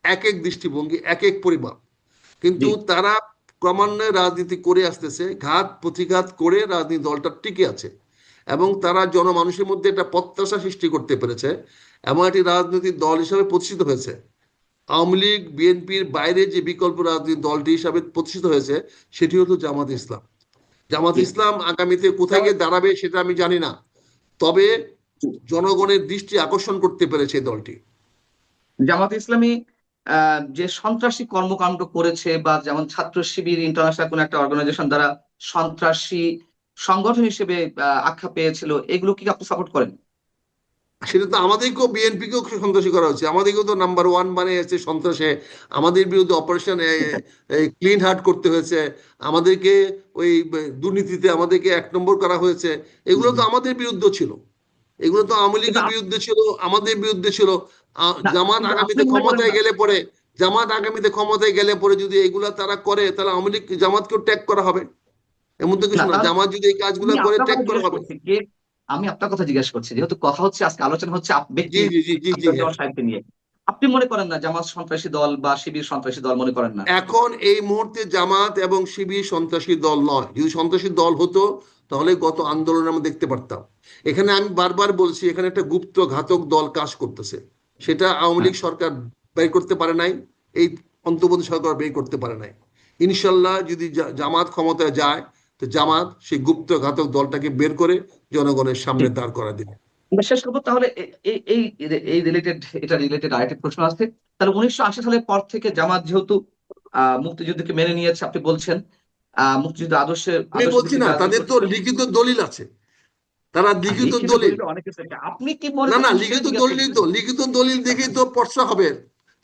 এক এক দৃষ্টিভঙ্গি, এক এক পরিমাপ। জি, কিন্তু তারা ক্রমান্বয়ে রাজনীতি করে আসতেছে, ঘাত প্রতিঘাত করে রাজনীতি দলটা টিকে আছে, এবং তারা জনমানুষের মধ্যে একটা প্রত্যাশা সৃষ্টি করতে পেরেছে, এমন একটি রাজনৈতিক দল হিসাবে প্রতিষ্ঠিত হয়েছে। আওয়ামী লীগ বিএনপির বাইরে যে বিকল্প রাজনৈতিক দলটি হিসাবে প্রতিষ্ঠিত হয়েছে, সেটি হলো জামাত ইসলাম। জামাত জি। ইসলাম আগামীতে কোথায় গিয়ে দাঁড়াবে সেটা আমি জানি না, তবে জনগণের দৃষ্টি আকর্ষণ করতে পেরেছে এই দলটি। জামাত ইসলামী যে সন্ত্রাসী কর্মকাণ্ড করেছে, বা যেমন ছাত্র শিবির ইন্টারন্যাশনাল কোন একটা অর্গানাইজেশন দ্বারা সন্ত্রাসী সংগঠন হিসেবে আখ্যা পেয়েছিল, এগুলো কি আপনি সাপোর্ট করেন? সেটা তো আমাদেরকেও, বিএনপিকেও সন্ত্রাসী করা হচ্ছে, আমাদেরকেও তো নাম্বার ওয়ান বানিয়েছে সন্ত্রাসে। আমাদের বিরুদ্ধে অপারেশন ক্লিন হার্ট করতে হয়েছে, আমাদেরকে ওই দুর্নীতিতে আমাদেরকে ১ নম্বর করা হয়েছে। এগুলো তো আমাদের বিরুদ্ধে ছিল, এগুলো তো আওয়ামী কিন্তু লীগের বিরুদ্ধে ছিল, আমাদের বিরুদ্ধে ছিল। না, জামাত কিন্তু আপনি আগামীতে মনে করেন ক্ষমতায় না। গেলে পরে, জামাত আগামীতে ক্ষমতায় গেলে পরে যদি এগুলা তারা করে, তাহলে আওয়ামী লীগ জামাতকেও ট্যাগ করা হবে। এমন তো না, কিছু না, তাহলে জামাত যদি এই কাজগুলো আমি করে আপনার ট্যাগ কথা করা জিজ্ঞেস হবে। করছি, আমি আপনার কথা জিজ্ঞেস করছি, যেহেতু কথা হচ্ছে আজকে, আলোচনা হচ্ছে জি ব্যক্তি জি জি জি জি, আফতাবুজ্জামান হ্যাঁ। সাহেবকে নিয়ে। আপনি মনে করেন না জামাত সন্ত্রাসী দল বা শিবির সন্ত্রাসী দল, মনে করেন না? এখন এই মুহূর্তে জামাত এবং শিবির সন্ত্রাসী দল নয়। যদি সন্ত্রাসী দল হতো তাহলে গত আন্দোলনে আমরা দেখতে পারতাম। এখানে আমি বারবার বলছি, এখানে একটা গুপ্ত ঘাতক দল কাজ করতেছে, সেটা আওয়ামী হ্যাঁ, লীগ সরকার বের করতে পারে নাই, এই অন্তর্বর্তী সরকার বের করতে পারে নাই। ইনশাল্লাহ যদি জামাত ক্ষমতায় যায়, তো জামাত সেই গুপ্ত ঘাতক দলটাকে বের করে জনগণের সামনে ঠিক। দাঁড় করা দিবে। আমরা শেষ করবো তাহলে। এই এই এই রিলেটেড, এটা রিলেটেড আরেকটা প্রশ্ন আছে। তাহলে ১৯৮০ সালের পর থেকে জামাত যেহেতু মুক্তিযুদ্ধকে মেনে নিয়েছে, আপনি বলছেন মুক্তিযুদ্ধ আমি আদর্শের বলছি ভিত্তিতে না, রাজনীতি তাদের তো করছে। লিখিত দলিল আছে, তারা আর লিখিত লিখিত দলিল। দলিল অনেক কিছু আছে। আপনি কি মনে না না, করছেন সেটা লিখিত জিজ্ঞাসা দলিলই করছি। তো, লিখিত দলিল দেখেই তো পর্চা হবে,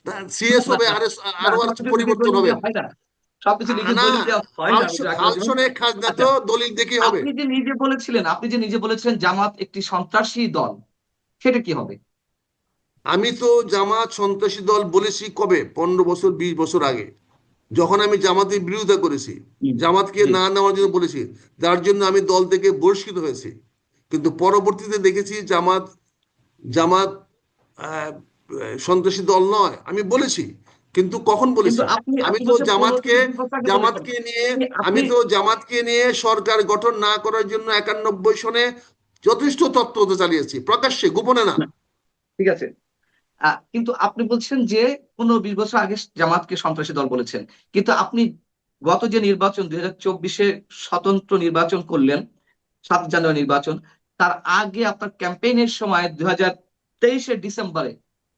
না সিএস না হবে, না আর না, আরো আর সবকিছু লিখিত পরিবর্তন দলিল হবে। দেওয়া হয় না। সবকিছু লিখিত না, দলিল দেওয়া হয় না, মিস্টার আকরাম হাল জামান। শোনে খাজনা আচ্ছা, তো দলিল দেখেই হবে। আপনি যে নিজে বলেছিলেন জামাত একটি সন্ত্রাসী দল, সেটা কি হবে? আমি তো জামাত সন্ত্রাসী দল বলেছি কবে, 15 বছর 20 বছর আগে, যখন আমি জামাতের বিরোধিতা করেছি, হুম, জামাতকে জি। না নেওয়ার জন্য বলেছি, যার জন্য আমি দল থেকে বহিষ্কৃত হয়েছি। কিন্তু পরবর্তীতে দেখেছি জামাত জামাত সন্ত্রাসী দল নয়, আমি বলেছি, কিন্তু কখন কিন্তু বলেছি? আপনি আমি আপনি তো বলছেন 15 জামাতকে থেকে 20 বছর আগে বলেছেন। জামাতকে নিয়ে আপনি আমি তো জামাতকে নিয়ে সরকার গঠন না করার জন্য 91 সনে যথেষ্ট তৎপরতা চালিয়েছি, প্রকাশ্যে, গোপনে না। না, ঠিক আছে। কিন্তু আপনি বলছেন যে 15-20 বছর আগে জামাতকে সন্ত্রাসী দল বলেছেন, কিন্তু আপনি গত যে নির্বাচন 2024-এ স্বতন্ত্র নির্বাচন করলেন, 7 জানুয়ারি নির্বাচন, তার আগে আপনার ক্যাম্পেইনের সময় 2023-এর ডিসেম্বরে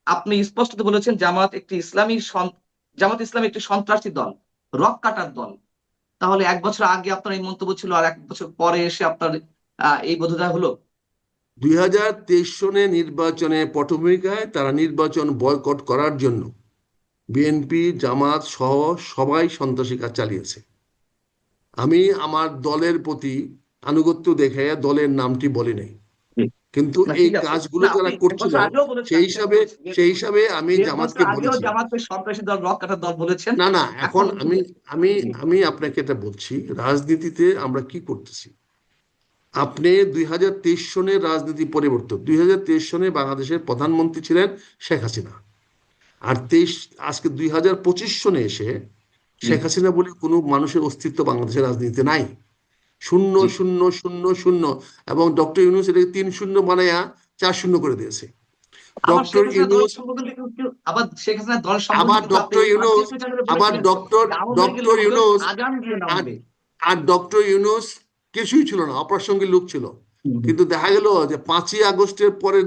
আপনি স্পষ্টত বলেছেন জামাত ইসলামী একটি সন্ত্রাসী দল, রক কাটার দল। তাহলে 1 বছর আগে আপনার এই মন্তব্য ছিল, আর 1 বছর পরে এসে আপনার এই বোধোদয় হলো। 2023 সনে নির্বাচনে পটভূমিকায় তারা নির্বাচন বয়কট করার জন্য বিএনপি, জামাত সহ সবাই সন্ত্রাসী কাজ চালিয়েছে। আমি আমার দলের প্রতি আনুগত্য দেখে দলের নামটি বলি নাই, কিন্তু না, এই ঠিক আছে। কাজগুলো না, আপনি যারা 1 বছর করছিল, আগেও বলেছেন, সেই আমি সেটা হিসাবে বলছি যে সেই হিসাবে আমি 1.5 বছর জামাতকে আগেও বলেছি। জামাতকে সন্ত্রাসী দল, রক কাটার দল বলেছেন। না না, এখন এখন হচ্ছে আমি যে আমি জি, আমি আপনাকে এটা বলছি, রাজনীতিতে আমরা কি করতেছি। আপনি 2023 সনের রাজনীতি পরিবর্তন, 2023 সনে বাংলাদেশের প্রধানমন্ত্রী ছিলেন শেখ হাসিনা। আর আজকে 2025 সনে এসে জি, শেখ হাসিনা বলে কোনো মানুষের অস্তিত্ব বাংলাদেশের রাজনীতিতে নাই। শূন্য জি। শূন্য শূন্য শূন্য। এবং ডক্টর ইউনূস এটাকে 3-0 বানায়া 4-0 করে দিয়েছে। আবার ডক্টর শেখ হাসিনা দলের ইউনূস সম্বোধন আবার শেখ হাসিনা দলের সম্বোধন আবার কিন্তু আপনি ডক্টর এই ইউনূস 28 জানুয়ারি আবার বলেছিলেন ডক্টর যে আওয়ামী লীগের ডক্টর লোকজন ইউনূস আজান দিয়ে আর নামবে। আর ডক্টর ইউনূস কিছুই ছিল না, অপ্রাসঙ্গিক লোক ছিল। হুম, হুম, কিন্তু দেখা গেল যে 5ই আগস্টের পরে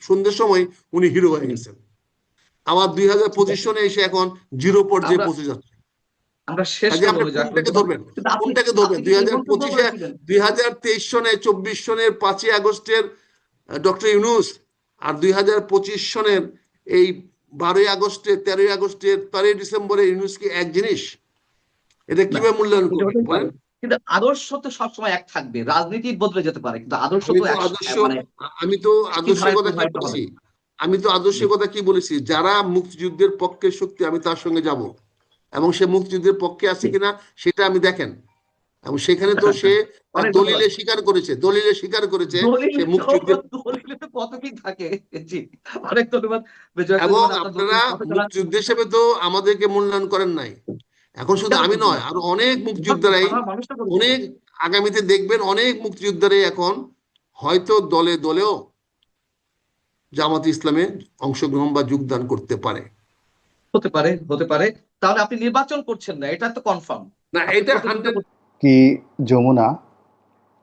সন্ধ্যের সময় উনি হিরো হয়ে হুম। গেছেন। আবার দুই হাজার ঠিক পঁচিশ আছে। সনে এসে এখন জিরো পর্যায়ে আমরা পৌঁছে যাচ্ছে। আমরা শেষ কাজে করবো আপনি মির্জা আখতারুজ্জামান। কোনটাকে ধরবেন? কিন্তু আপনি কোনটাকে আপনি ধরবেন? দুই কিন্তু এই হাজার মন্তব্য পঁচিশে করেছিলেন। 2023 সনে 24 সনের 5ই আগস্টের ডক্টর ইউনূস, আর 2025 সনের এই 12ই আগস্টের, 13ই আগস্টের, 13ই ডিসেম্বরে ইউনূস কি এক জিনিস? এটা না, কিভাবে মূল্যায়ন এটা করবেন হতেই পারে, বলেন? কিন্তু আদর্শ তো সবসময় এক থাকবে। রাজনীতি বদলে যেতে পারে, কিন্তু আদর্শ আমি তো তো এক, আদর্শ মানে আমি তো একই আদর্শের ধারায় কথা কি প্রবাহিত হবে। বলেছি? আমি তো জি। আদর্শের কথা কি বলেছি? যারা মুক্তিযুদ্ধের পক্ষের শক্তি আমি তার সঙ্গে যাব, এবং সে মুক্তিযুদ্ধের পক্ষে আছে জি। কিনা সেটা আমি দেখেন। এবং সেখানে তো সে তার অনেক ধন্যবাদ। দলিলে স্বীকার করেছে দলিল সে তো মুক্তিযুদ্ধের। দলিলে তো কত কি থাকে। জি, অনেক ধন্যবাদ মির্জা এবং আখতারুজ্জামান, আপনার আপনারা দলিল পথে চলা। মুক্তিযুদ্ধ হিসেবে তো আমাদেরকে মূল্যায়ন করেন নাই। এখন শুধু কেন আমি করবো না? নয়, আরো অনেক ভাবছি মুক্তিযোদ্ধারাই, সাধারণ মানুষটা করেছে তো। অনেক, আগামীতে দেখবেন অনেক মুক্তিযোদ্ধারাই এখন হয়তো দলে দলেও জামাত ইসলামে অংশগ্রহণ বা যোগদান করতে পারে। হতে পারে, হতে পারে। তাহলে আপনি নির্বাচন করছেন না, এটা তো কনফার্ম। না, আপনি এটা প্রতিদ্বন্দ্বিতা 100। কি যমুনা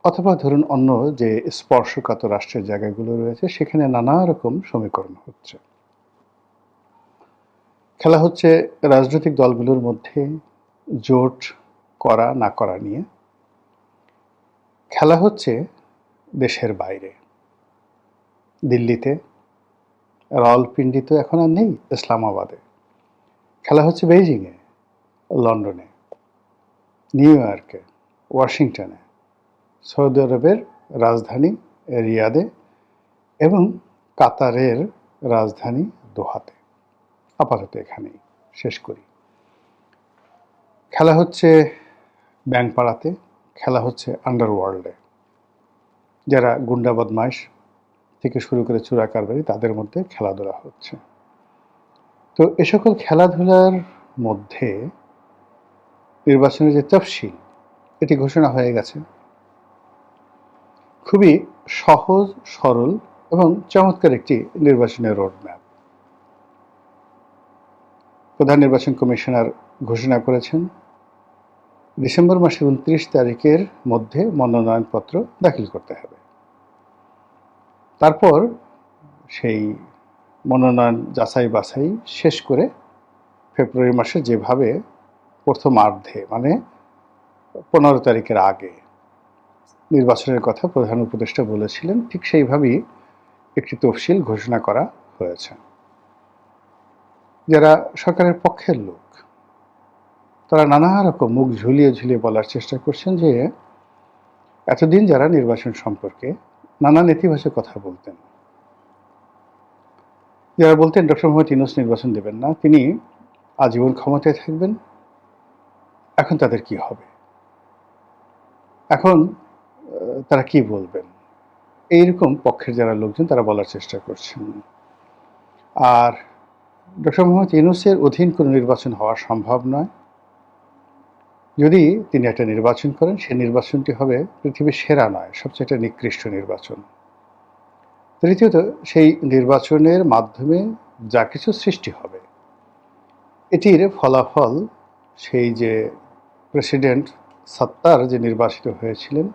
অথবা ধরুন অন্য যে স্পর্শকাতর রাষ্ট্রের জায়গাগুলো রয়েছে সেখানে নানা রকম সমীকরণ হচ্ছে। খেলা হচ্ছে রাজনৈতিক দলগুলোর মধ্যে জোট করা না করা নিয়ে। খেলা হচ্ছে দেশের বাইরে, দিল্লিতে, রাওয়ালপিন্ডি তো এখন আর নেই, ইসলামাবাদে। খেলা হচ্ছে বেইজিংয়ে, লন্ডনে, নিউ ইয়র্কে, ওয়াশিংটনে, সৌদি আরবের রাজধানী রিয়াদে এবং কাতারের রাজধানী দোহাতে। আপাতত এখানেই শেষ করি। খেলা হচ্ছে ব্যাংকপাড়াতে, খেলা হচ্ছে আন্ডারওয়ার্ল্ডে, যারা গুন্ডা বদমাইশ থেকে শুরু করে চোরা কারবারি তাদের মধ্যে খেলাধুলা হচ্ছে। তো এ সকল খেলাধুলার মধ্যে নির্বাচনের যে তফসিল, এটি ঘোষণা হয়ে গেছে। খুবই সহজ সরল এবং চমৎকার একটি নির্বাচনের রোডম্যাপ প্রধান নির্বাচন কমিশনার ঘোষণা করেছেন। ডিসেম্বর মাসের 29 তারিখের মধ্যে মনোনয়নপত্র দাখিল করতে হবে। তারপর সেই মনোনয়ন যাচাই বাছাই শেষ করে ফেব্রুয়ারি মাসে যেভাবে প্রথমার্ধে মানে 15 তারিখের আগে নির্বাচনের কথা প্রধান উপদেষ্টা বলেছিলেন, ঠিক সেইভাবেই একটি তফসিল ঘোষণা করা হয়েছে। যারা সরকারের পক্ষের লোক তারা নানা রকম মুখ ঝুলিয়ে ঝুলিয়ে বলার চেষ্টা করছেন যে এতদিন যারা নির্বাচন সম্পর্কে নানা নেতিবাচক কথা বলতেন, যারা বলতেন ডক্টর মোহাম্মদ ইউনূস নির্বাচন দেবেন না, তিনি আজীবন ক্ষমতায় থাকবেন, এখন তাদের কি হবে, এখন তারা কি বলবেন, এইরকম পক্ষের যারা লোকজন তারা বলার চেষ্টা করছেন। আর ডক্টর মোহাম্মদ ইউনূসের অধীন কোনো নির্বাচন হওয়া সম্ভব নয়। যদি তিনি একটা নির্বাচন করেন, সেই নির্বাচনটি হবে পৃথিবীর সেরা নয়, সবচেয়ে একটা নিকৃষ্ট নির্বাচন। তৃতীয়ত, সেই নির্বাচনের মাধ্যমে যা কিছু সৃষ্টি হবে, এটির ফলাফল সেই যে প্রেসিডেন্ট সাত্তার যে নির্বাচিত হয়েছিলেন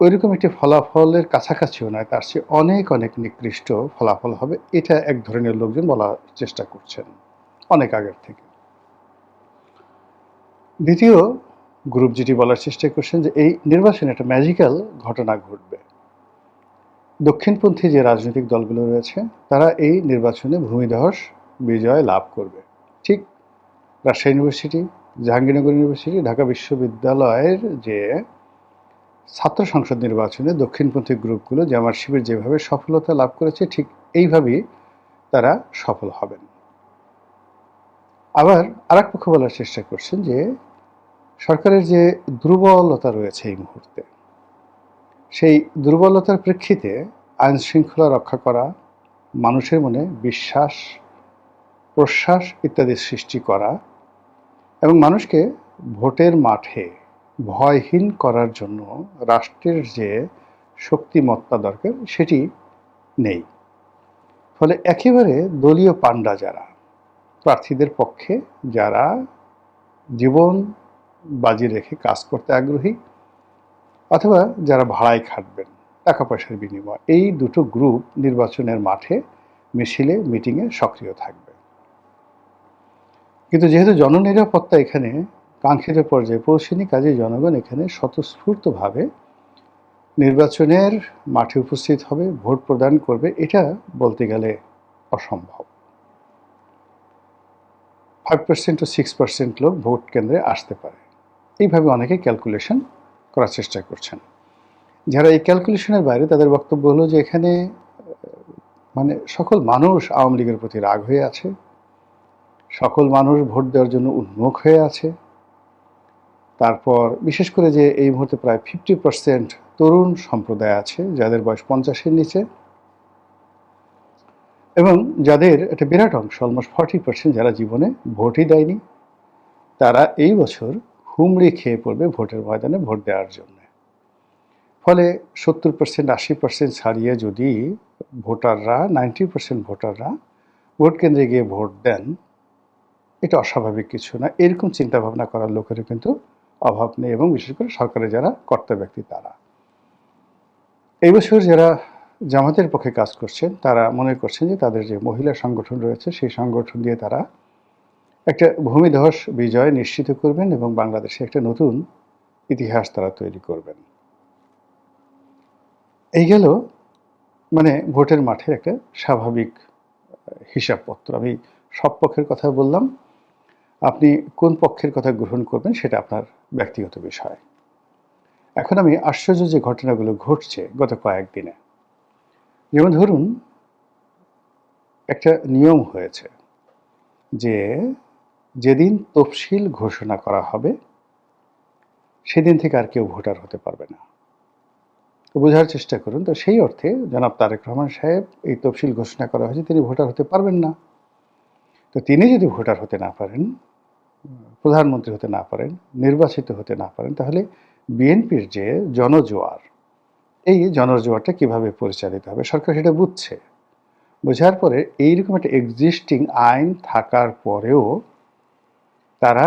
ওইরকম একটি ফলাফলের কাছাকাছিও নয়, তার চেয়ে অনেক অনেক নিকৃষ্ট ফলাফল হবে, এটা এক ধরনের লোকজন বলার চেষ্টা করছেন অনেক আগের থেকে। দ্বিতীয় গ্রুপ যেটি বলার চেষ্টা করছেন যে এই নির্বাচনে একটা ম্যাজিক্যাল ঘটনা ঘটবে। দক্ষিণপন্থী যে রাজনৈতিক দলগুলো রয়েছে তারা এই নির্বাচনে ভূমিধস বিজয় লাভ করবে। ঠিক রাজশাহী ইউনিভার্সিটি, জাহাঙ্গীরনগর ইউনিভার্সিটি, ঢাকা বিশ্ববিদ্যালয়ের যে ছাত্র সংসদ নির্বাচনে দক্ষিণপন্থী গ্রুপগুলো জামাত শিবির যেভাবে সফলতা লাভ করেছে, ঠিক এইভাবেই তারা সফল হবেন। আবার আরেক পক্ষ বলার চেষ্টা করছেন যে সরকারের যে দুর্বলতা রয়েছে এই মুহূর্তে, সেই দুর্বলতার প্রেক্ষিতে আইন শৃঙ্খলা রক্ষা করা, মানুষের মনে বিশ্বাস প্রশ্বাস ইত্যাদি সৃষ্টি করা এবং মানুষকে ভোটের মাঠে ভয়হীন করার জন্য রাষ্ট্রের যে শক্তিমত্তা দরকার সেটি নেই। ফলে একেবারে দলীয় পান্ডা যারা, প্রার্থীদের পক্ষে যারা জীবন বাজি রেখে কাজ করতে আগ্রহী অথবা যারা ভাড়ায় খাটবেন টাকা পয়সার বিনিময়, এই দুটো গ্রুপ নির্বাচনের মাঠে মিছিলে মিটিংয়ে সক্রিয় থাকবে। কিন্তু যেহেতু জননিরাপত্তা এখানে কাঙ্ক্ষিত পর্যায়ে পৌঁছেনি, কাজে জনগণ এখানে স্বতঃস্ফূর্তভাবে নির্বাচনের মাঠে উপস্থিত হবে, ভোট প্রদান করবে, এটা বলতে গেলে অসম্ভব। 5% to 6% লোক ভোট কেন্দ্রে আসতে পারে, এইভাবে অনেকে ক্যালকুলেশন করার চেষ্টা করছেন। যারা এই ক্যালকুলেশনের বাইরে, তাদের বক্তব্য হলো যে এখানে মানে সকল মানুষ আওয়ামী লীগের প্রতি রাগ হয়ে আছে, সকল মানুষ ভোট দেওয়ার জন্য উন্মুখ হয়ে আছে। তারপর বিশেষ করে যে এই মুহূর্তে প্রায় 50% তরুণ সম্প্রদায় আছে যাদের বয়স 50-এর নিচে, এবং যাদের একটা বিরাট অংশ, অলমোস্ট 40% যারা জীবনে ভোটই দেয়নি, তারা এই বছর হুমড়ি খেয়ে পড়বে ভোটের ময়দানে ভোট দেওয়ার জন্য। ফলে 70%, 80% ছাড়িয়ে যদি ভোটাররা, 90% ভোটাররা ভোট কেন্দ্রে গিয়ে ভোট দেন, এটা অস্বাভাবিক কিছু না। এরকম চিন্তা ভাবনা করার লোকেরও কিন্তু অভাব নেই, এবং বিশেষ করে সরকারের যারা কর্তা ব্যক্তি তারা। এই বছর যারা জামাতের পক্ষে কাজ করছেন তারা মনে করছেন যে তাদের যে মহিলা সংগঠন রয়েছে সেই সংগঠন দিয়ে তারা একটা ভূমিধস বিজয় নিশ্চিত করবেন এবং বাংলাদেশে একটা নতুন ইতিহাস তারা তৈরি করবেন। এই গেল মানে ভোটের মাঠের একটা স্বাভাবিক হিসাবপত্র। আমি সব পক্ষের কথা বললাম, আপনি কোন পক্ষের কথা গ্রহণ করবেন সেটা আপনার ব্যক্তিগত বিষয়। এখন আমি আশ্চর্য যে ঘটনাগুলো ঘটছে গত কয়েকদিনে, যেমন ধরুন একটা নিয়ম হয়েছে যে যেদিন তফসিল ঘোষণা করা হবে সেদিন থেকে আর কেউ ভোটার হতে পারবে না। তো বোঝার চেষ্টা করুন, তো সেই অর্থে জনাব তারেক রহমান সাহেব এই তফসিল ঘোষণা করা হয়েছে, তিনি ভোটার হতে পারবেন না। তো তিনি যদি ভোটার হতে না পারেন, প্রধানমন্ত্রী হতে না পারেন, নির্বাচিত হতে না পারেন, তাহলে বিএনপির যে জনজোয়ার, এই জনজোয়ারটা কিভাবে পরিচালিত হবে? সরকার সেটা বুঝছে। বোঝার পরে এইরকম একটা এক্সিস্টিং আইন থাকার পরেও তারা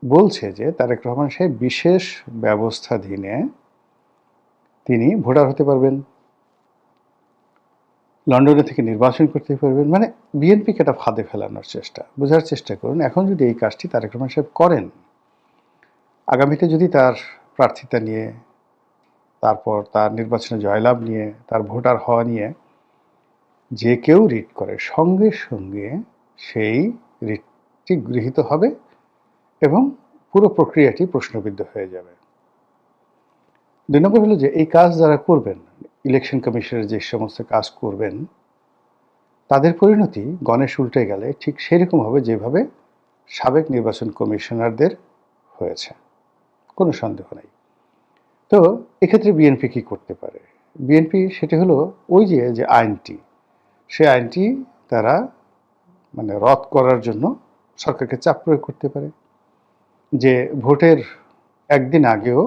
বলছে যে তারেক রহমান সাহেব বিশেষ ব্যবস্থাধীনে তিনি ভোটার হতে পারবেন, লন্ডনে থেকে নির্বাচন করতে পারবেন। মানে বিএনপিকে একটা ফাঁদে ফেলানোর চেষ্টা। বোঝার চেষ্টা করুন, এখন যদি এই কাজটি তারেক রহমান সাহেব করেন, আগামীতে যদি তার প্রার্থিতা নিয়ে, তারপর তার নির্বাচনে জয়লাভ নিয়ে, তার ভোটার হওয়া নিয়ে যে কেউ রিট করে, সঙ্গে সঙ্গে সেই রিটটি গৃহীত হবে এবং পুরো প্রক্রিয়াটি প্রশ্নবিদ্ধ হয়ে যাবে। 2 নম্বর হলো যে এই কাজ যারা করবেন, ইলেকশন কমিশনের যে সমস্ত কাজ করবেন, তাদের পরিণতি গণেশ উল্টে গেলে ঠিক সেরকম হবে যেভাবে সাবেক নির্বাচন কমিশনারদের হয়েছে, কোনো সন্দেহ নেই। তো এক্ষেত্রে বিএনপি কি করতে পারে? বিএনপি সেটি হলো ওই যে আইনটি, সেই আইনটি তারা মানে রদ করার জন্য সরকারকে চাপ প্রয়োগ করতে পারে যে ভোটের একদিন আগেও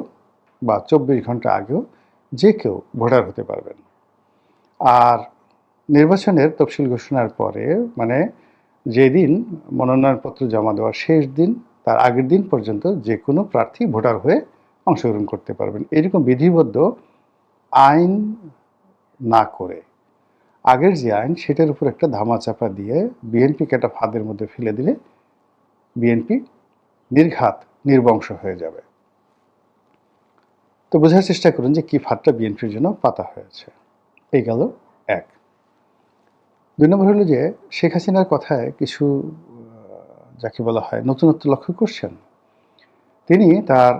বা 24 ঘন্টা আগেও যে কেউ ভোটার হতে পারবেন। আর নির্বাচনের তফসিল ঘোষণার পরে মানে যেদিন মনোনয়নপত্র জমা দেওয়ার শেষ দিন তার আগের দিন পর্যন্ত যে কোনো প্রার্থী ভোটার হয়ে অংশগ্রহণ করতে পারবেন। এরকম বিধিবদ্ধ আইন না করে আগের যে আইন সেটার উপর একটা ধামাচাপা দিয়ে বিএনপিকে একটা ফাঁদের মধ্যে ফেলে দিলে বিএনপি নির্ঘাত নির্বংশ হয়ে যাবে। তো বোঝার চেষ্টা করুন যে কি ফাঁদটা বিএনপির জন্য পাতা হয়েছে। এই গেল এক। 2 নম্বর হলো যে শেখ হাসিনার কথায় কিছু যাকে বলা হয় নতুনত্ব লক্ষ্য করছেন। তিনি তার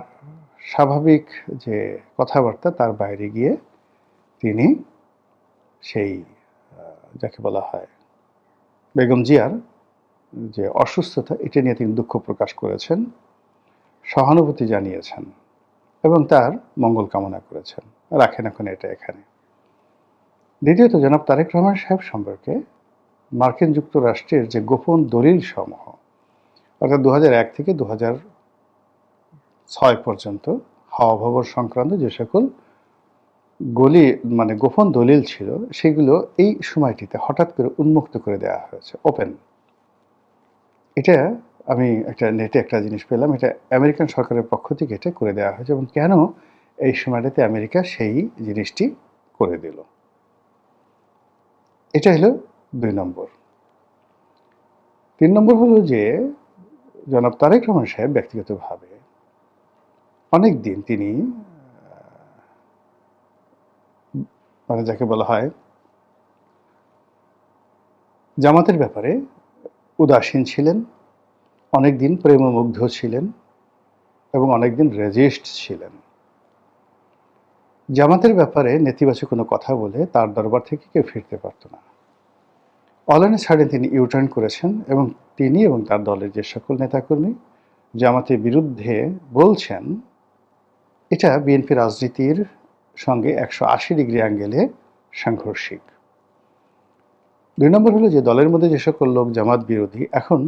স্বাভাবিক যে কথাবার্তা তার বাইরে গিয়ে তিনি সেই যাকে বলা হয় বেগম জিয়ার যে অসুস্থতা এটা নিয়ে তিনি দুঃখ প্রকাশ করেছেন, সহানুভূতি জানিয়েছেন এবং তার মঙ্গল কামনা করেছেন। রাখেন এখন এটা এখানে। দ্বিতীয়ত জনাব তারেক রহমান সাহেব সম্পর্কে মার্কিন যুক্তরাষ্ট্রের যে গোপন দলিল সমূহ অর্থাৎ 2001 থেকে 2006 পর্যন্ত হাওয়া ভবন সংক্রান্ত যে সকল মানে গোপন দলিল ছিল সেগুলো এই সময়টিতে হঠাৎ করে উন্মুক্ত করে দেওয়া হয়েছে, ওপেন। এটা আমি নেটে একটা জিনিস পেলাম, এটা আমেরিকান সরকারের পক্ষ থেকে এটা করে দেওয়া হয়েছে এবং কেন এই সময়টাতে আমেরিকা সেই জিনিসটি করে দিল। এটা হলো 2 নম্বর। 3 নম্বর হলো যে জনাব তারেক রহমান সাহেব ব্যক্তিগতভাবে অনেক দিন তিনি মানে যাকে বলা হয় জামাতের ব্যাপারে উদাসীন ছিলেন, অনেকদিন প্রেমমুগ্ধ ছিলেন এবং অনেকদিন রেজিস্ট ছিলেন। জামাতের ব্যাপারে নেতিবাচক কোনো কথা বলে তার দরবার থেকে কেউ ফিরতে পারত না। অল অন এ সাডেন তিনি ইউটার্ন করেছেন এবং তিনি এবং তার দলের যে সকল নেতাকর্মী জামাতের বিরুদ্ধে বলছেন এটা বিএনপি রাজনীতির সঙ্গে 180 ডিগ্রি অ্যাঙ্গেলে সাংঘর্ষিক। 2 নম্বর হলো যে দলের মধ্যে যে সকল লোক জামাত বিরোধী এখন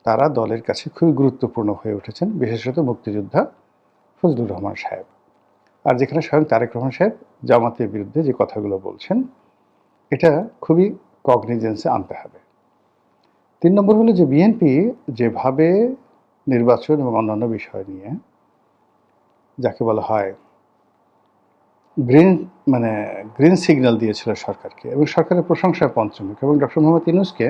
তারা দলের কাছে খুবই গুরুত্বপূর্ণ হয়ে উঠেছেন, বিশেষত মুক্তিযোদ্ধা ফজলুর রহমান সাহেব। আর যেখানে স্বয়ং তারেক রহমান সাহেব জামাতের বিরুদ্ধে যে কথাগুলো বলছেন এটা খুবই কগনিজেন্সে আনতে হবে। 3 নম্বর হলো যে বিএনপি যেভাবে নির্বাচন এবং অন্যান্য বিষয় নিয়ে যাকে বলা হয় গ্রিন সিগন্যাল দিয়েছিল সরকারকে এবং সরকারের প্রশংসার পঞ্চমুখ এবং ডক্টর মোহাম্মদ ইউনূসকে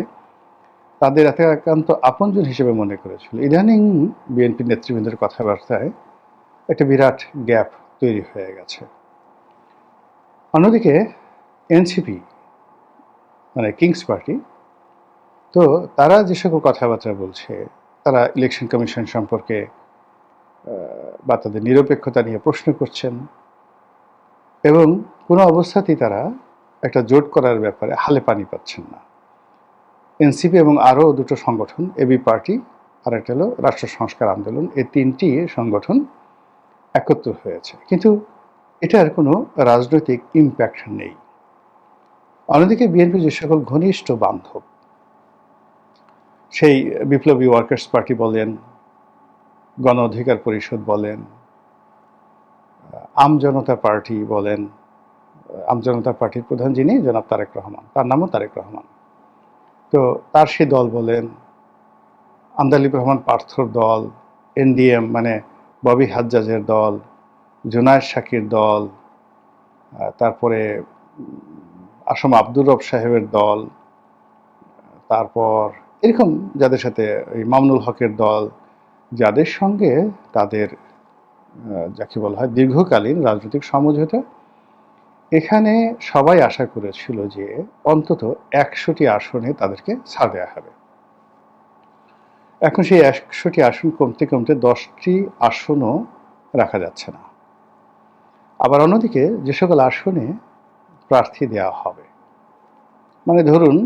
তাদের একান্ত আপনজন হিসেবে মনে করেছিল। ইদানিং বিএনপি নেতৃবৃন্দের কথাবার্তায় একটা বিরাট গ্যাপ তৈরি হয়ে গেছে। অন্যদিকে এনসিপি মানে কিংস পার্টি, তো তারা যে সকল কথাবার্তা বলছে তারা ইলেকশন কমিশন সম্পর্কে বা তাদের নিরপেক্ষতা নিয়ে প্রশ্ন করছেন এবং কোনো অবস্থাতেই তারা একটা জোট করার ব্যাপারে হালে পানি পাচ্ছেন না। এনসিপি এবং আরও 2টো সংগঠন, এবি পার্টি আর একটা হলো রাষ্ট্র সংস্কার আন্দোলন, এই 3টি সংগঠন একত্র হয়েছে, কিন্তু এটার কোনো রাজনৈতিক ইম্প্যাক্ট নেই। অন্যদিকে বিএনপি যে সকল ঘনিষ্ঠ বান্ধব, সেই বিপ্লবী ওয়ার্কার্স পার্টি বলেন, গণ অধিকার পরিষদ বলেন, আমজনতা পার্টি বলেন, আমজনতা পার্টির প্রধান যিনি জনাব তারেক রহমান, তার নামও তারেক রহমান, তো তার সেই দল বলেন, আন্দালিব রহমান পার্থর দল, এনডিএম মানে ববি হাজ্জাজের দল, জুনায়েদ শাকির দল, তারপরে আসম আব্দুর রব সাহেবের দল, তারপর এরকম যাদের সাথে ওই মামুনুল হকের দল, যাদের সঙ্গে তাদের যাকে বলা হয় দীর্ঘকালীন রাজনৈতিক সমঝোতা, এখানে সবাই আশা করেছিল যে অন্তত 100টি আসনে তাদেরকে ছাড় দেওয়া হবে। এখন সেই 100টি আসন কমতে কমতে 10টি আসনও রাখা যাচ্ছে না। আবার অন্যদিকে যে সকল আসনে প্রার্থী দেওয়া হবে, মানে ধরুন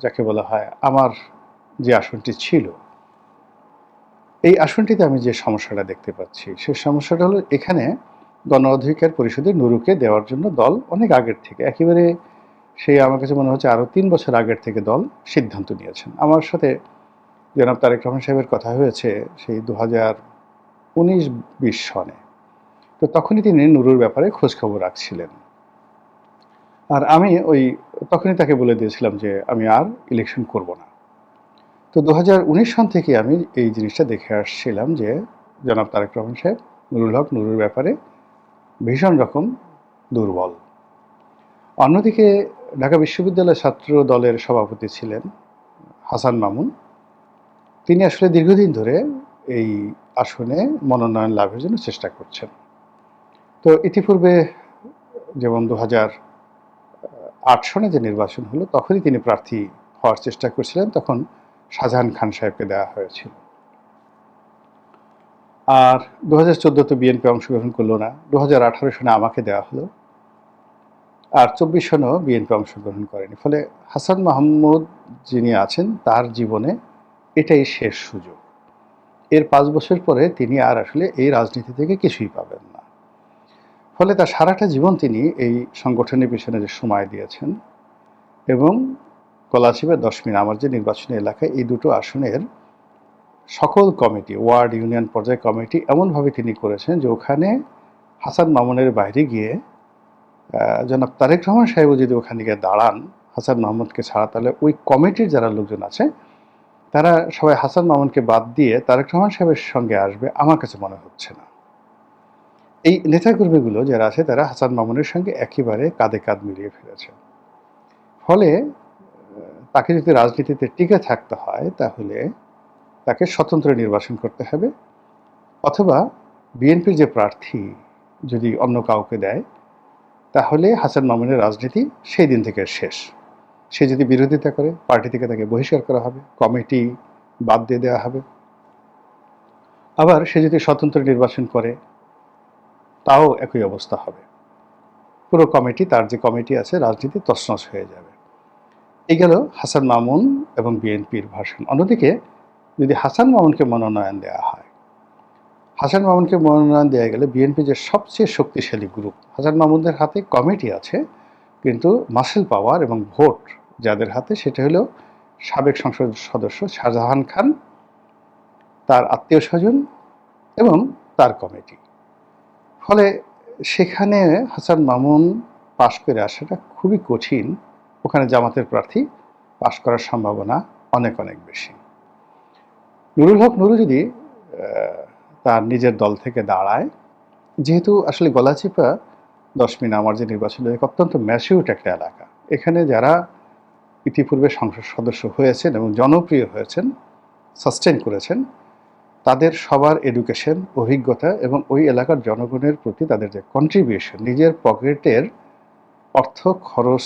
যাকে বলা হয় আমার যে আসনটি ছিল, এই আসনটিতে আমি যে সমস্যাটা দেখতে পাচ্ছি সেই সমস্যাটা হলো এখানে গণ অধিকার পরিষদের নুরুকে দেওয়ার জন্য দল অনেক আগের থেকে একেবারে সেই আমার কাছে মনে হচ্ছে আরও 3 বছর আগের থেকে দল সিদ্ধান্ত নিয়েছেন। আমার সাথে জনাব তারেক রহমান সাহেবের কথা হয়েছে সেই 2019-20 সনে। তো তখনই তিনি নুরুর ব্যাপারে খোঁজখবর রাখছিলেন। আর আমি তখনই তাকে বলে দিয়েছিলাম যে আমি আর ইলেকশন করব না। তো 2019 সন থেকে আমি এই জিনিসটা দেখে আসছিলাম যে জনাব তারেক রহমান সাহেব নুরুল হক নুরুর ব্যাপারে ভীষণ রকম দুর্বল। অন্যদিকে ঢাকা বিশ্ববিদ্যালয় ছাত্র দলের সভাপতি ছিলেন হাসান মামুন। তিনি আসলে দীর্ঘদিন ধরে এই আসনে মনোনয়ন লাভের জন্য চেষ্টা করছেন। তো ইতিপূর্বে যেমন 2008 সনে যে নির্বাচন হলো তখনই তিনি প্রার্থী হওয়ার চেষ্টা করছিলেন, তখন শাহজাহান খান সাহেবকে দেওয়া হয়েছিল। আর 2014 বিএনপি অংশগ্রহণ করলো না, 2018 সনে আমাকে দেওয়া হলো, আর 24 সনেও বিএনপি অংশগ্রহণ করেনি। ফলে হাসান মাহমুদ যিনি আছেন তার জীবনে এটাই শেষ সুযোগ। এর 5 বছর পরে তিনি আর আসলে এই রাজনীতি থেকে কিছুই পাবেন না। ফলে তার সারাটা জীবন তিনি এই সংগঠনের পিছনে যে সময় দিয়েছেন, এবং গলাচিপা 10 মিনিট আমার যে নির্বাচনী এলাকায় এই দুটো আসনের সকল কমিটি, ওয়ার্ড ইউনিয়ন পর্যায়ে কমিটি এমনভাবে তিনি করেছেন যে ওখানে হাসান মামুনের বাইরে গিয়ে জনাব তারেক রহমান সাহেবও যদি ওখানে গিয়ে দাঁড়ান হাসান মাহমুদকে ছাড়া, তাহলে ওই কমিটির যারা লোকজন আছে তারা সবাই হাসান মামুনকে বাদ দিয়ে তারেক রহমান সাহেবের সঙ্গে আসবে আমার কাছে মনে হচ্ছে না। এই নেতাকর্মীগুলো যারা আছে তারা হাসান মামুনের সঙ্গে একেবারে কাঁধে কাঁধ মিলিয়ে ফেলেছে। ফলে তাকে যদি রাজনীতিতে টিকে থাকতে হয় তাহলে তাকে স্বতন্ত্র নির্বাচন করতে হবে, অথবা বিএনপির যে প্রার্থী যদি অন্য কাউকে দেয় তাহলে হাসান মামুনের রাজনীতি সেই দিন থেকে শেষ। সে যদি বিরোধিতা করে পার্টি থেকে তাকে বহিষ্কার করা হবে, কমিটি বাদ দিয়ে দেওয়া হবে। আবার সে যদি স্বতন্ত্র নির্বাচন করে তাও একই অবস্থা হবে, পুরো কমিটি, তার যে কমিটি আছে রাজনীতি তছনছ হয়ে যাবে। এই গেল হাসান মামুন এবং বিএনপির ভাষণ। অন্যদিকে যদি হাসান মামুনকে মনোনয়ন দেওয়া হয়, হাসান মামুনকে মনোনয়ন দেওয়া গেলে বিএনপি যে সবচেয়ে শক্তিশালী গ্রুপ, হাসান মামুনদের হাতে কমিটি আছে কিন্তু মাসেল পাওয়ার এবং ভোট যাদের হাতে সেটা হলো সাবেক সংসদ সদস্য শাহজাহান খান, তার আত্মীয় স্বজন এবং তার কমিটি। ফলে সেখানে হাসান মামুন পাশ করে আসাটা খুবই কঠিন। ওখানে জামাতের প্রার্থী পাশ করার সম্ভাবনা অনেক অনেক বেশি। নুরুল হক নুরু যদি তার নিজের দল থেকে দাঁড়ায়, যেহেতু আসলে গলাচিপা 10 মিনিট আমার যে নির্বাচন অত্যন্ত ম্যাচিউরড একটা এলাকা, এখানে যারা ইতিপূর্বে সংসদ সদস্য হয়েছেন এবং জনপ্রিয় হয়েছেন, সাস্টেন করেছেন, তাদের সবার এডুকেশন, অভিজ্ঞতা এবং ওই এলাকার জনগণের প্রতি তাদের যে কন্ট্রিবিউশন, নিজের পকেটের অর্থ খরচ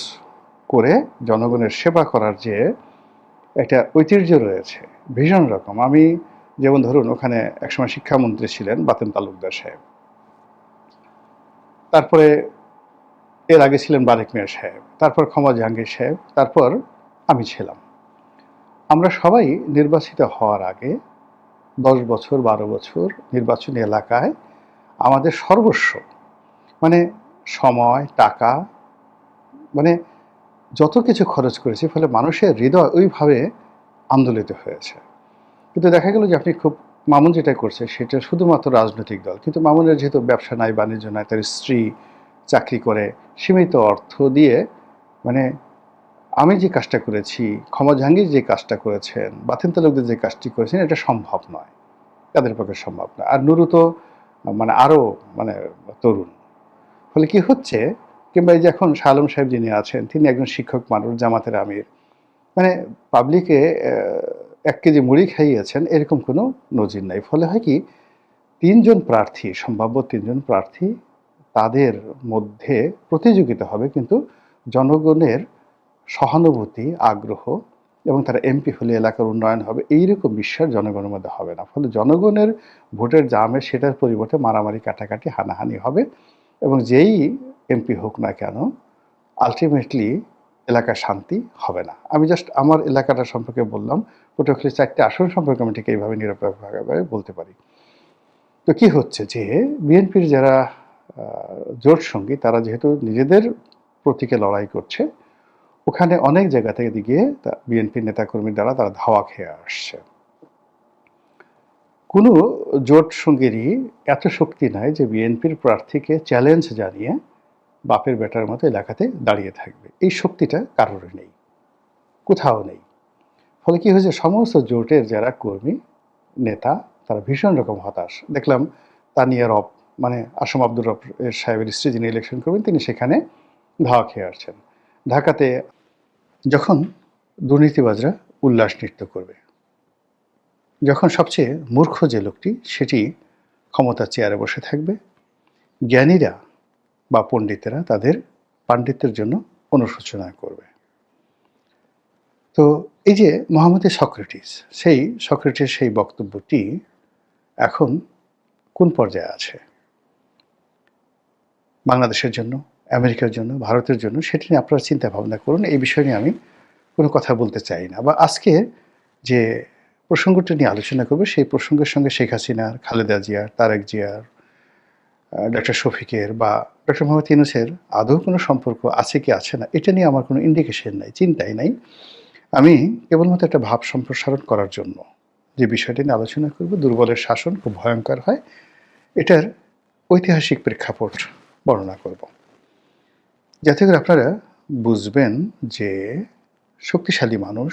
করে জনগণের সেবা করার যে একটা ঐতিহ্য রয়েছে ভীষণ রকম। আমি যেমন ধরুন ওখানে একসময় শিক্ষামন্ত্রী ছিলেন বাতেন তালুকদার সাহেব, তারপরে এর আগে ছিলেন বারেক মিয়া সাহেব, তারপর ক্ষমা জাহাঙ্গীর সাহেব, তারপর আমি ছিলাম। আমরা সবাই নির্বাচিত হওয়ার আগে 10 বছর 12 বছর নির্বাচনী এলাকায় আমাদের সর্বস্ব, মানে সময়, টাকা, মানে যত কিছু খরচ করেছি, ফলে মানুষের হৃদয় ওইভাবে আন্দোলিত হয়েছে। কিন্তু দেখা গেল যে আপনি খুব, মামুন যেটা করছে সেটা শুধুমাত্র রাজনৈতিক দল, কিন্তু মামুনের যেহেতু ব্যবসা নাই, বাণিজ্য নাই, তার স্ত্রী চাকরি করে, সীমিত অর্থ দিয়ে, মানে আমি যে কাজটা করেছি, ক্ষমা জাহাঙ্গীর যে কাজটা করেছেন, বাতেন তালুকদার যে কাজটি করেছেন, এটা সম্ভব নয়, তাদের পক্ষে সম্ভব নয়। আর নুরু তো মানে আরও মানে তরুণ। ফলে কি হচ্ছে, কিংবা এই যে এখন শাহ আলম সাহেব যিনি আছেন তিনি একজন শিক্ষক মানুষ, জামাতের আমির, মানে পাবলিকে 1 কেজি মুড়ি খাইয়েছেন এরকম কোনো নজির নাই। ফলে হয় কি, 3 জন প্রার্থী, সম্ভাব্য 3 জন প্রার্থী, তাদের মধ্যে প্রতিযোগিতা হবে, কিন্তু জনগণের সহানুভূতি, আগ্রহ এবং তারা এমপি হলে এলাকার উন্নয়ন হবে এইরকম বিশ্বাস জনগণের মধ্যে হবে না। ফলে জনগণের ভোটের জামে সেটার পরিবর্তে মারামারি, কাটাকাটি, হানাহানি হবে, এবং যেই এমপি হোক না কেন আলটিমেটলি এলাকার শান্তি হবে না। আমি জাস্ট আমার এলাকাটা সম্পর্কে বললাম, পটুয়াখালী 4টে আসন সম্পর্কে আমি ঠিক এইভাবে নিরপেক্ষভাবে বলতে পারি। তো কি হচ্ছে যে বিএনপির যারা জোট সঙ্গী, তারা যেহেতু নিজেদের প্রতীকে লড়াই করছে, ওখানে অনেক জায়গা থেকে গিয়ে বিএনপি নেতাকর্মীর দ্বারা তারা ধাওয়া খেয়ে আসছে। কোনো জোট সঙ্গীরই এত শক্তি নাই যে বিএনপির প্রার্থীকে চ্যালেঞ্জ জানিয়ে বাপের বেটার মতো এলাকাতে দাঁড়িয়ে থাকবে। এই শক্তিটা কারোর নেই, কোথাও নেই। ফলে কি হয়েছে, সমস্ত জোটের যারা কর্মী নেতা তারা ভীষণ রকম হতাশ। দেখলাম তানিয়া রব, মানে আসম আব্দুর রব সাহেবের স্ত্রী যিনি ইলেকশন করবেন, তিনি সেখানে ধাওয়া খেয়ে আসছেন। ঢাকাতে যখন দুর্নীতিবাজরা উল্লাস নৃত্য করবে, যখন সবচেয়ে মূর্খ যে লোকটি সেটি ক্ষমতার চেয়ারে বসে থাকবে, জ্ঞানীরা বা পণ্ডিতেরা তাদের পাণ্ডিত্যের জন্য অনুশোচনা করবে। তো এই যে মোহাম্মদের সক্রেটিস, সেই বক্তব্যটি এখন কোন পর্যায়ে আছে বাংলাদেশের জন্য, আমেরিকার জন্য, ভারতের জন্য, সেটা নিয়ে আপনারা চিন্তা ভাবনা করুন। এই বিষয় নিয়ে আমি কোনো কথা বলতে চাই না। বা আজকে যে প্রসঙ্গটা নিয়ে আলোচনা করবো, সেই প্রসঙ্গের সঙ্গে শেখ হাসিনার, খালেদা জিয়ার, তারেক জিয়ার, ডক্টর শফিকের বা ডক্টর মোহাম্মদ ইউনূসের আদৌ কোনো সম্পর্ক আছে কি আছে না, এটা নিয়ে আমার কোনো ইন্ডিকেশন নাই, চিন্তাই নাই। আমি কেবলমাত্র একটা ভাব সম্প্রসারণ করার জন্য যে বিষয়টি নিয়ে আলোচনা করব, দুর্বলের শাসন খুব ভয়ঙ্কর হয়, এটার ঐতিহাসিক প্রেক্ষাপট বর্ণনা করব, যাতে করে আপনারা বুঝবেন যে শক্তিশালী মানুষ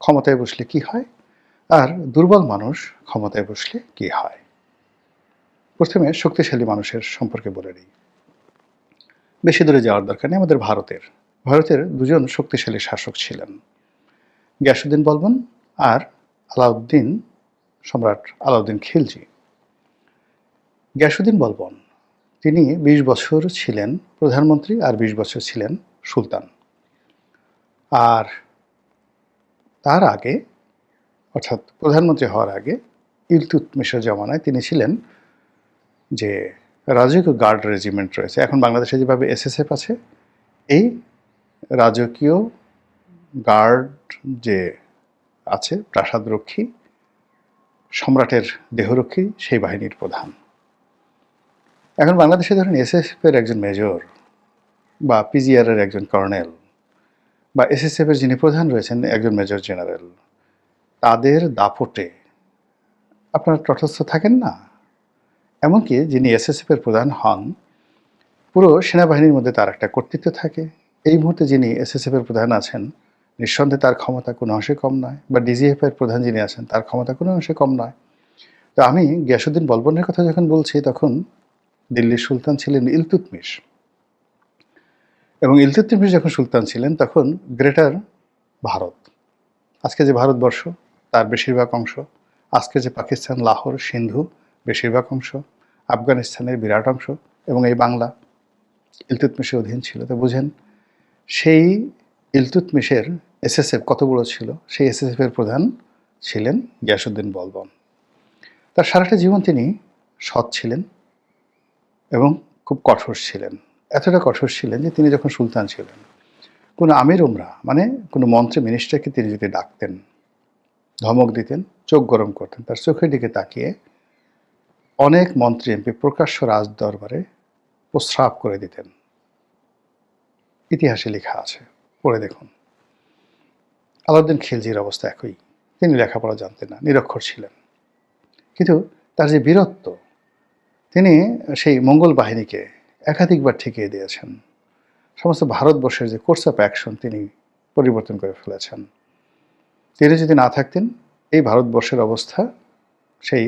ক্ষমতায় বসলে কি হয় আর দুর্বল মানুষ ক্ষমতায় বসলে কি হয়। প্রথমে শক্তিশালী মানুষের সম্পর্কে বলে নিই। বেশি দূরে যাওয়ার দরকার নেই। আমাদের ভারতের দুজন শক্তিশালী শাসক ছিলেন, গিয়াসউদ্দিন বলবন আর সম্রাট আলাউদ্দিন খিলজি। গিয়াসউদ্দিন বলবন তিনি ২০ বছর ছিলেন প্রধানমন্ত্রী আর ২০ বছর ছিলেন সুলতান। আর তার আগে, অর্থাৎ প্রধানমন্ত্রী হওয়ার আগে, ইলতুৎমিশের জমানায় তিনি ছিলেন যে রাজকীয় গার্ড রেজিমেন্ট রয়েছে, এখন বাংলাদেশে যেভাবে এসএসএফ আছে, এই রাজকীয় গার্ড যে আছে, প্রাসাদরক্ষী, সম্রাটের দেহরক্ষী, সেই বাহিনীর প্রধান। এখন বাংলাদেশে ধরেন এসএসএফ এর একজন মেজর বা পিজিআর এর একজন কর্নেল বা এসএসএফ এর যিনি প্রধান রয়েছেন একজন মেজর জেনারেল, তাদের দাপটে আপনারা তটস্থ থাকেন না। এমনকি যিনি এসএসএফ এর প্রধান হন, পুরো সেনাবাহিনীর মধ্যে তার একটা কর্তৃত্ব থাকে। এই মুহূর্তে যিনি এসএসএফ এর প্রধান আছেন, নিঃসন্দেহে তার ক্ষমতা কোনো অংশে কম নয়, বা ডিজিএফ এর প্রধান যিনি আছেন তার ক্ষমতা কোনো অংশে কম নয়। তো আমি গিয়াসউদ্দিন বলবনের কথা যখন বলছি, তখন দিল্লির সুলতান ছিলেন ইলতুৎমিশ, এবং ইলতুৎমিশ যখন সুলতান ছিলেন তখন গ্রেটার ভারত, আজকে যে ভারতবর্ষ তার বেশিরভাগ অংশ, আজকে যে পাকিস্তান, লাহোর, সিন্ধু বেশিরভাগ অংশ, আফগানিস্তানের বিরাট অংশ, এবং এই বাংলা ইলতুৎমিশের অধীন ছিল। তো বুঝেন সেই ইলতুৎমিশের এসএসএফ কত বড় ছিল। সেই এসএসএফ এর প্রধান ছিলেন গিয়াসউদ্দিন বলবন। তার সারাটা জীবন তিনি সৎ ছিলেন এবং খুব কঠোর ছিলেন। এতটা কঠোর ছিলেন যে তিনি যখন সুলতান ছিলেন, কোনো আমির উমরা মানে কোনো মন্ত্রী মিনিস্টারকে তিনি যদি ডাকতেন, ধমক দিতেন, চোখ গরম করতেন, তার চোখের দিকে তাকিয়ে অনেক মন্ত্রী এমপি প্রকাশ্য রাজ দরবারে প্রস্রাব করে দিতেন। ইতিহাসে লেখা আছে, পড়ে দেখুন। আলাউদ্দিন খিলজির অবস্থা একই। তিনি লেখাপড়া জানতেন না, নিরক্ষর ছিলেন, কিন্তু তার যে বীরত্ব, তিনি সেই মঙ্গল বাহিনীকে একাধিকবার ঠেকিয়ে দিয়েছেন। সমস্ত ভারতবর্ষের যে কোর্স অফ অ্যাকশন তিনি পরিবর্তন করে ফেলেছেন। তিনি যদি না থাকতেন, এই ভারতবর্ষের অবস্থা সেই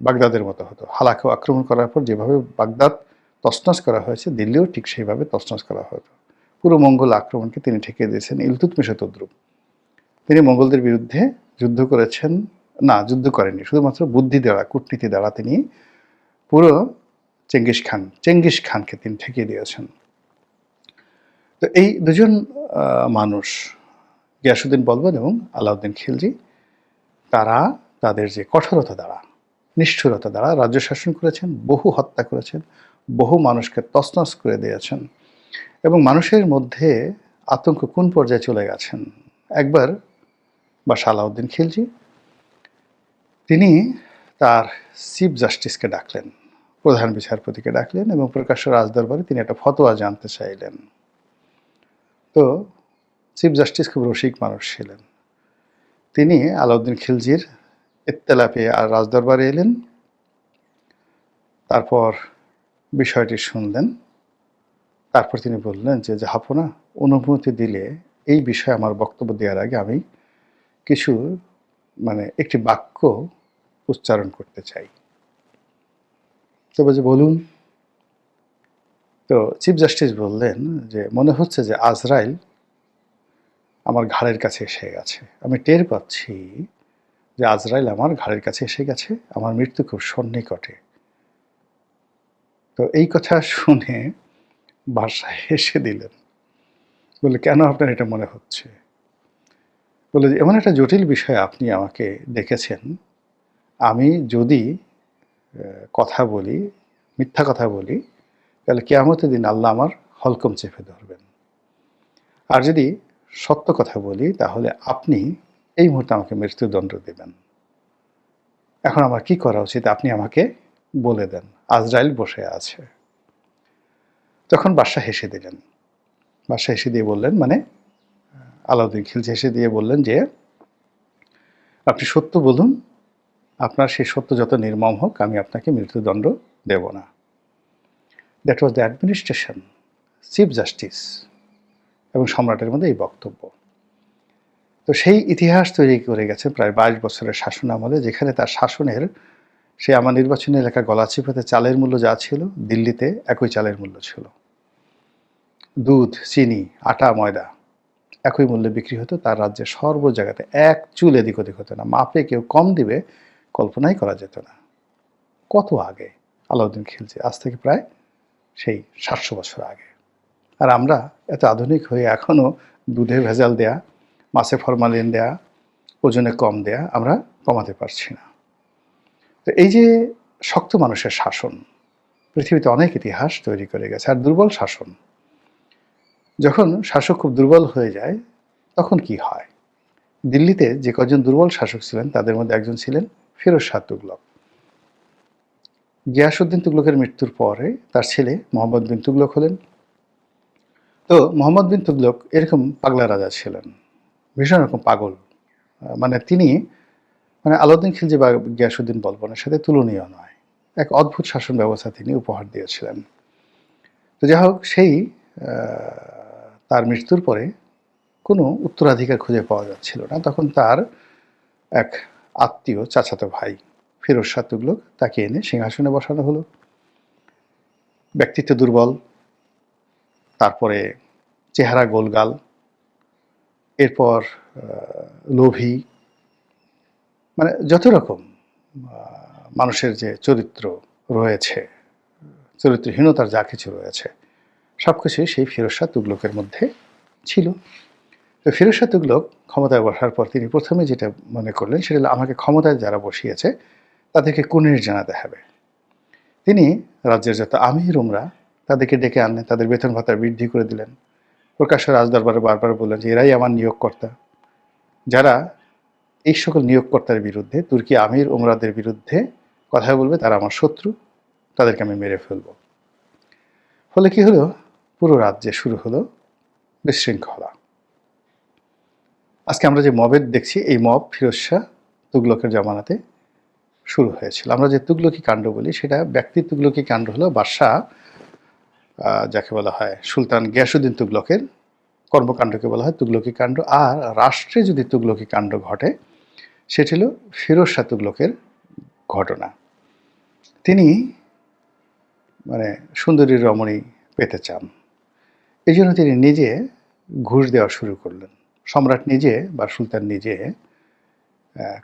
বাগদাদের মতো হতো। হালাকেও আক্রমণ করার পর যেভাবে বাগদাদ তছনছ করা হয়েছে, দিল্লিও ঠিক সেইভাবে তছনছ করা হতো। পুরো মঙ্গল আক্রমণকে তিনি ঠেকিয়ে দিয়েছেন। ইলতুৎমিশ তদ্রূপ, তিনি মঙ্গলদের বিরুদ্ধে যুদ্ধ করেছেন না, যুদ্ধ করেননি, শুধুমাত্র বুদ্ধি দ্বারা, কূটনীতি দ্বারা তিনি পুরো চেঙ্গিস খানকে তিনি ঠেকিয়ে দিয়েছেন। তো এই দুজন মানুষ, গিয়াসউদ্দিন বলবন এবং আলাউদ্দিন খিলজি, তারা তাদের যে কঠোরতা দ্বারা, নিষ্ঠুরতা দ্বারা রাজ্য শাসন করেছেন, বহু হত্যা করেছেন, বহু মানুষকে তছনছ করে দিয়েছেন, এবং মানুষের মধ্যে আতঙ্ক কোন পর্যায়ে চলে গেছেন। একবার বাদশাহ আলাউদ্দিন খিলজি তিনি তার চিফ জাস্টিসকে ডাকলেন, প্রধান বিচারপতিকে ডাকলেন, এবং প্রকাশ্য রাজদরবারে তিনি একটা ফতোয়া জানতে চাইলেন। তো তো চিফ জাস্টিস খুব রসিক মানুষ ছিলেন। তিনি আলাউদ্দিন খিলজির ইত্তেলা পেয়ে আর রাজদরবারে এলেন। তারপর বিষয়টি শুনলেন। তারপর তিনি বললেন যে জাহাপনা, অনুমতি দিলে এই বিষয়ে আমার বক্তব্য দেওয়ার আগে আমি কিছু একটি বাক্য উচ্চারণ করতে চাই। তো বলছে বলুন। তো চিফ জাস্টিস বললেন যে মনে হচ্ছে যে আজরাইল আমার ঘাড়ের কাছে এসে গেছে। আমি টের পাচ্ছি যে আজরাইল আমার ঘাড়ের কাছে এসে গেছে, আমার মৃত্যু খুব সন্নিকটে। তো এই কথা শুনে বাদশাহ হেসে দিলেন। বলে কেন আপনার এটা মনে হচ্ছে? বলে যে এমন একটা জটিল বিষয় আপনি আমাকে ডেকেছেন, আমি যদি কথা বলি, মিথ্যা কথা বলি, তাহলে কিয়ামতের দিন আল্লাহ আমার হলকম চেপে ধরবেন। আর যদি সত্য কথা বলি তাহলে আপনি এই মুহূর্তে আমাকে মৃত্যুদণ্ড দেবেন। এখন আমার কি করা উচিত আপনি আমাকে বলে দেন। আজরাইল বসে আছে। তখন বাদশাহ হেসে দিলেন। বাদশাহ হেসে দিয়ে বললেন, আলাউদ্দিন খিলজি হেসে দিয়ে বললেন যে আপনি সত্য বলুন, আপনার সেই সত্য যত নির্মম হোক আমি আপনাকে মৃত্যুদণ্ড দেব না। That was the administration, chief justice এবং সম্রাটের মধ্যে এই বক্তব্য। তো সেই ইতিহাস তৈরি করে গেছেন প্রায় 22 বছরের শাসন আমলে, যেখানে তার শাসনের আমার নির্বাচনী এলাকা গলাচিপাতে চালের মূল্য যা ছিল, দিল্লিতে একই চালের মূল্য ছিল। দুধ, চিনি, আটা, ময়দা একই মূল্যে বিক্রি হতো। তার রাজ্যের সর্ব জায়গাতে এক চুল এদিক ওদিক হতো না। মাপে কেউ কম দিবে কল্পনাই করা যেত না। কত আগে আলাউদ্দিন খিলজি, আজ থেকে প্রায় সেই 700 বছর আগে। আর আমরা এত আধুনিক হয়ে এখনও দুধে ভেজাল দেয়া, মাছে ফরমালিন দেয়া, ওজনে কম দেয়া আমরা কমাতে পারছি না। তো এই যে শক্ত মানুষের শাসন পৃথিবীতে অনেক ইতিহাস তৈরি করে গেছে। আর দুর্বল শাসন, যখন শাসক খুব দুর্বল হয়ে যায় তখন কি হয়? দিল্লিতে যে কজন দুর্বল শাসক ছিলেন তাদের মধ্যে একজন ছিলেন ফিরোজ শাহ তুগলক। গিয়াসউদ্দিন তুগলকের মৃত্যুর পরে তার ছেলে মোহাম্মদ বিন তুগলক হলেন। তো মোহাম্মদ বিন তুগলক এরকম পাগলা রাজা ছিলেন, ভীষণ রকম পাগল। তিনি আলাউদ্দিন খিলজি বা গিয়াসউদ্দিন বলবনের সাথে তুলনীয় নয়। এক অদ্ভুত শাসন ব্যবস্থা তিনি উপহার দিয়েছিলেন। তো যাই হোক, সেই তার মৃত্যুর পরে কোনো উত্তরাধিকার খুঁজে পাওয়া যাচ্ছিল না। তখন তার এক আত্মীয়, চাচাতো ভাই ফিরোজ শাহ তুগলক, তাকে এনে সিংহাসনে বসানো হলো। ব্যক্তিত্ব দুর্বল, তারপরে চেহারা গোলগাল, এরপর লোভী, যত রকম মানুষের যে চরিত্র রয়েছে, চরিত্রহীনতার যা কিছু রয়েছে, সব কিছুই সেই ফিরোজ শাহ তুগলকের মধ্যে ছিল। তো ফিরোজ শাহ তুগলক ক্ষমতায় বসার পর তিনি প্রথমে যেটা মনে করলেন সেটা হলো আমাকে ক্ষমতায় যারা বসিয়েছে তাদেরকে কুনির জানাতে হবে। তিনি রাজ্যের যত আমির উমরা তাদেরকে ডেকে আনলেন, তাদের বেতন ভাতা বৃদ্ধি করে দিলেন। প্রকাশ্য রাজদরবারে বারবার বললেন যে এরাই আমার নিয়োগকর্তা। যারা এই সকল নিয়োগকর্তার বিরুদ্ধে, তুর্কি আমির উমরাদের বিরুদ্ধে কথা বলবে তারা আমার শত্রু, তাদেরকে আমি মেরে ফেলব। ফলে কি হলো? পুরো রাজ্যে শুরু হলো বিশৃঙ্খলা। আজকে আমরা যে মবের দেখছি, এই মব ফিরোজ শাহ তুগলকের জামানাতে শুরু হয়েছিল। আমরা যে তুগলকি কাণ্ড বলি সেটা ব্যক্তি তুগলকি কাণ্ড হলো বাদশাহ, যাকে বলা হয় সুলতান গিয়াসউদ্দিন তুগলকের কর্মকাণ্ডকে বলা হয় তুগলকি কাণ্ড। আর রাষ্ট্রে যদি তুগলকি কাণ্ড ঘটে সেটি হলো ফিরোজ শাহ তুগলকের ঘটনা। তিনি সুন্দরী রমণী পেতে চান, এই জন্য তিনি নিজে ঘুষ দেওয়া শুরু করলেন। সম্রাট নিজে বা সুলতান নিজে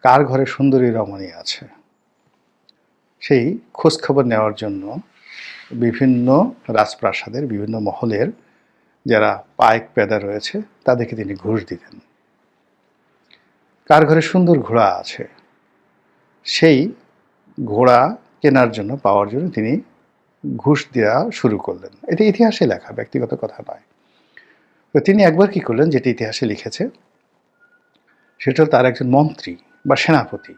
কার ঘরে সুন্দরী রমণী আছে সেই খোঁজখবর নেওয়ার জন্য বিভিন্ন রাজপ্রাসাদের বিভিন্ন মহলের যারা পাইক পেদা রয়েছে তাদেরকে তিনি ঘুষ দিতেন। কার ঘরে সুন্দর ঘোড়া আছে সেই ঘোড়া কেনার জন্য, পাওয়ার জন্য তিনি ঘুষ দেওয়া শুরু করলেন। এটা ইতিহাসে লেখা, ব্যক্তিগত কথা নয়। তো তিনি একবার কি করলেন, যেটি ইতিহাসে লিখেছে, সেটা হল তার একজন মন্ত্রী বা সেনাপতি,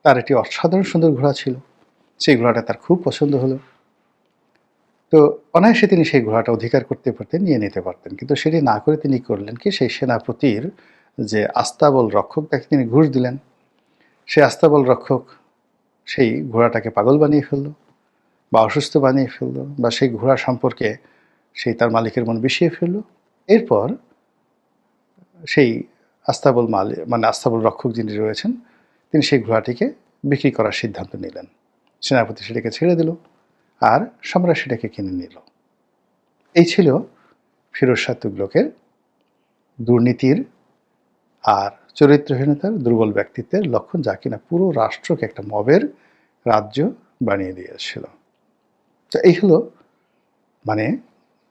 তার একটি অসাধারণ সুন্দর ঘোড়া ছিল। সেই ঘোড়াটা তার খুব পছন্দ হলো। তো অনায়াসে তিনি সেই ঘোড়াটা অধিকার করতে পারতেন, নিয়ে নিতে পারতেন, কিন্তু সেটি না করে তিনি করলেন কি, সেই সেনাপতির যে আস্তাবল রক্ষক তাকে তিনি ঘুষ দিলেন। সেই আস্তাবল রক্ষক সেই ঘোড়াটাকে পাগল বানিয়ে ফেললো বা অসুস্থ বানিয়ে ফেললো, বা সেই ঘোড়া সম্পর্কে সেই তার মালিকের মন বিষিয়ে ফেললো। এরপর সেই আস্তাবল মালিক, মানে আস্তাবল রক্ষক যিনি রয়েছেন, তিনি সেই ঘোড়াটিকে বিক্রি করার সিদ্ধান্ত নিলেন। সেনাপতি সেটাকে ছেড়ে দিল আর সম্রাট সেটাকে কিনে নিল। এই ছিল ফিরোজ শাহ তুগলকের দুর্নীতির আর চরিত্রহীনতার, দুর্বল ব্যক্তিত্বের লক্ষণ, যা কিনা পুরো রাষ্ট্রকে একটা মবের রাজ্য বানিয়ে দিয়েছিল। তো এই হলো মানে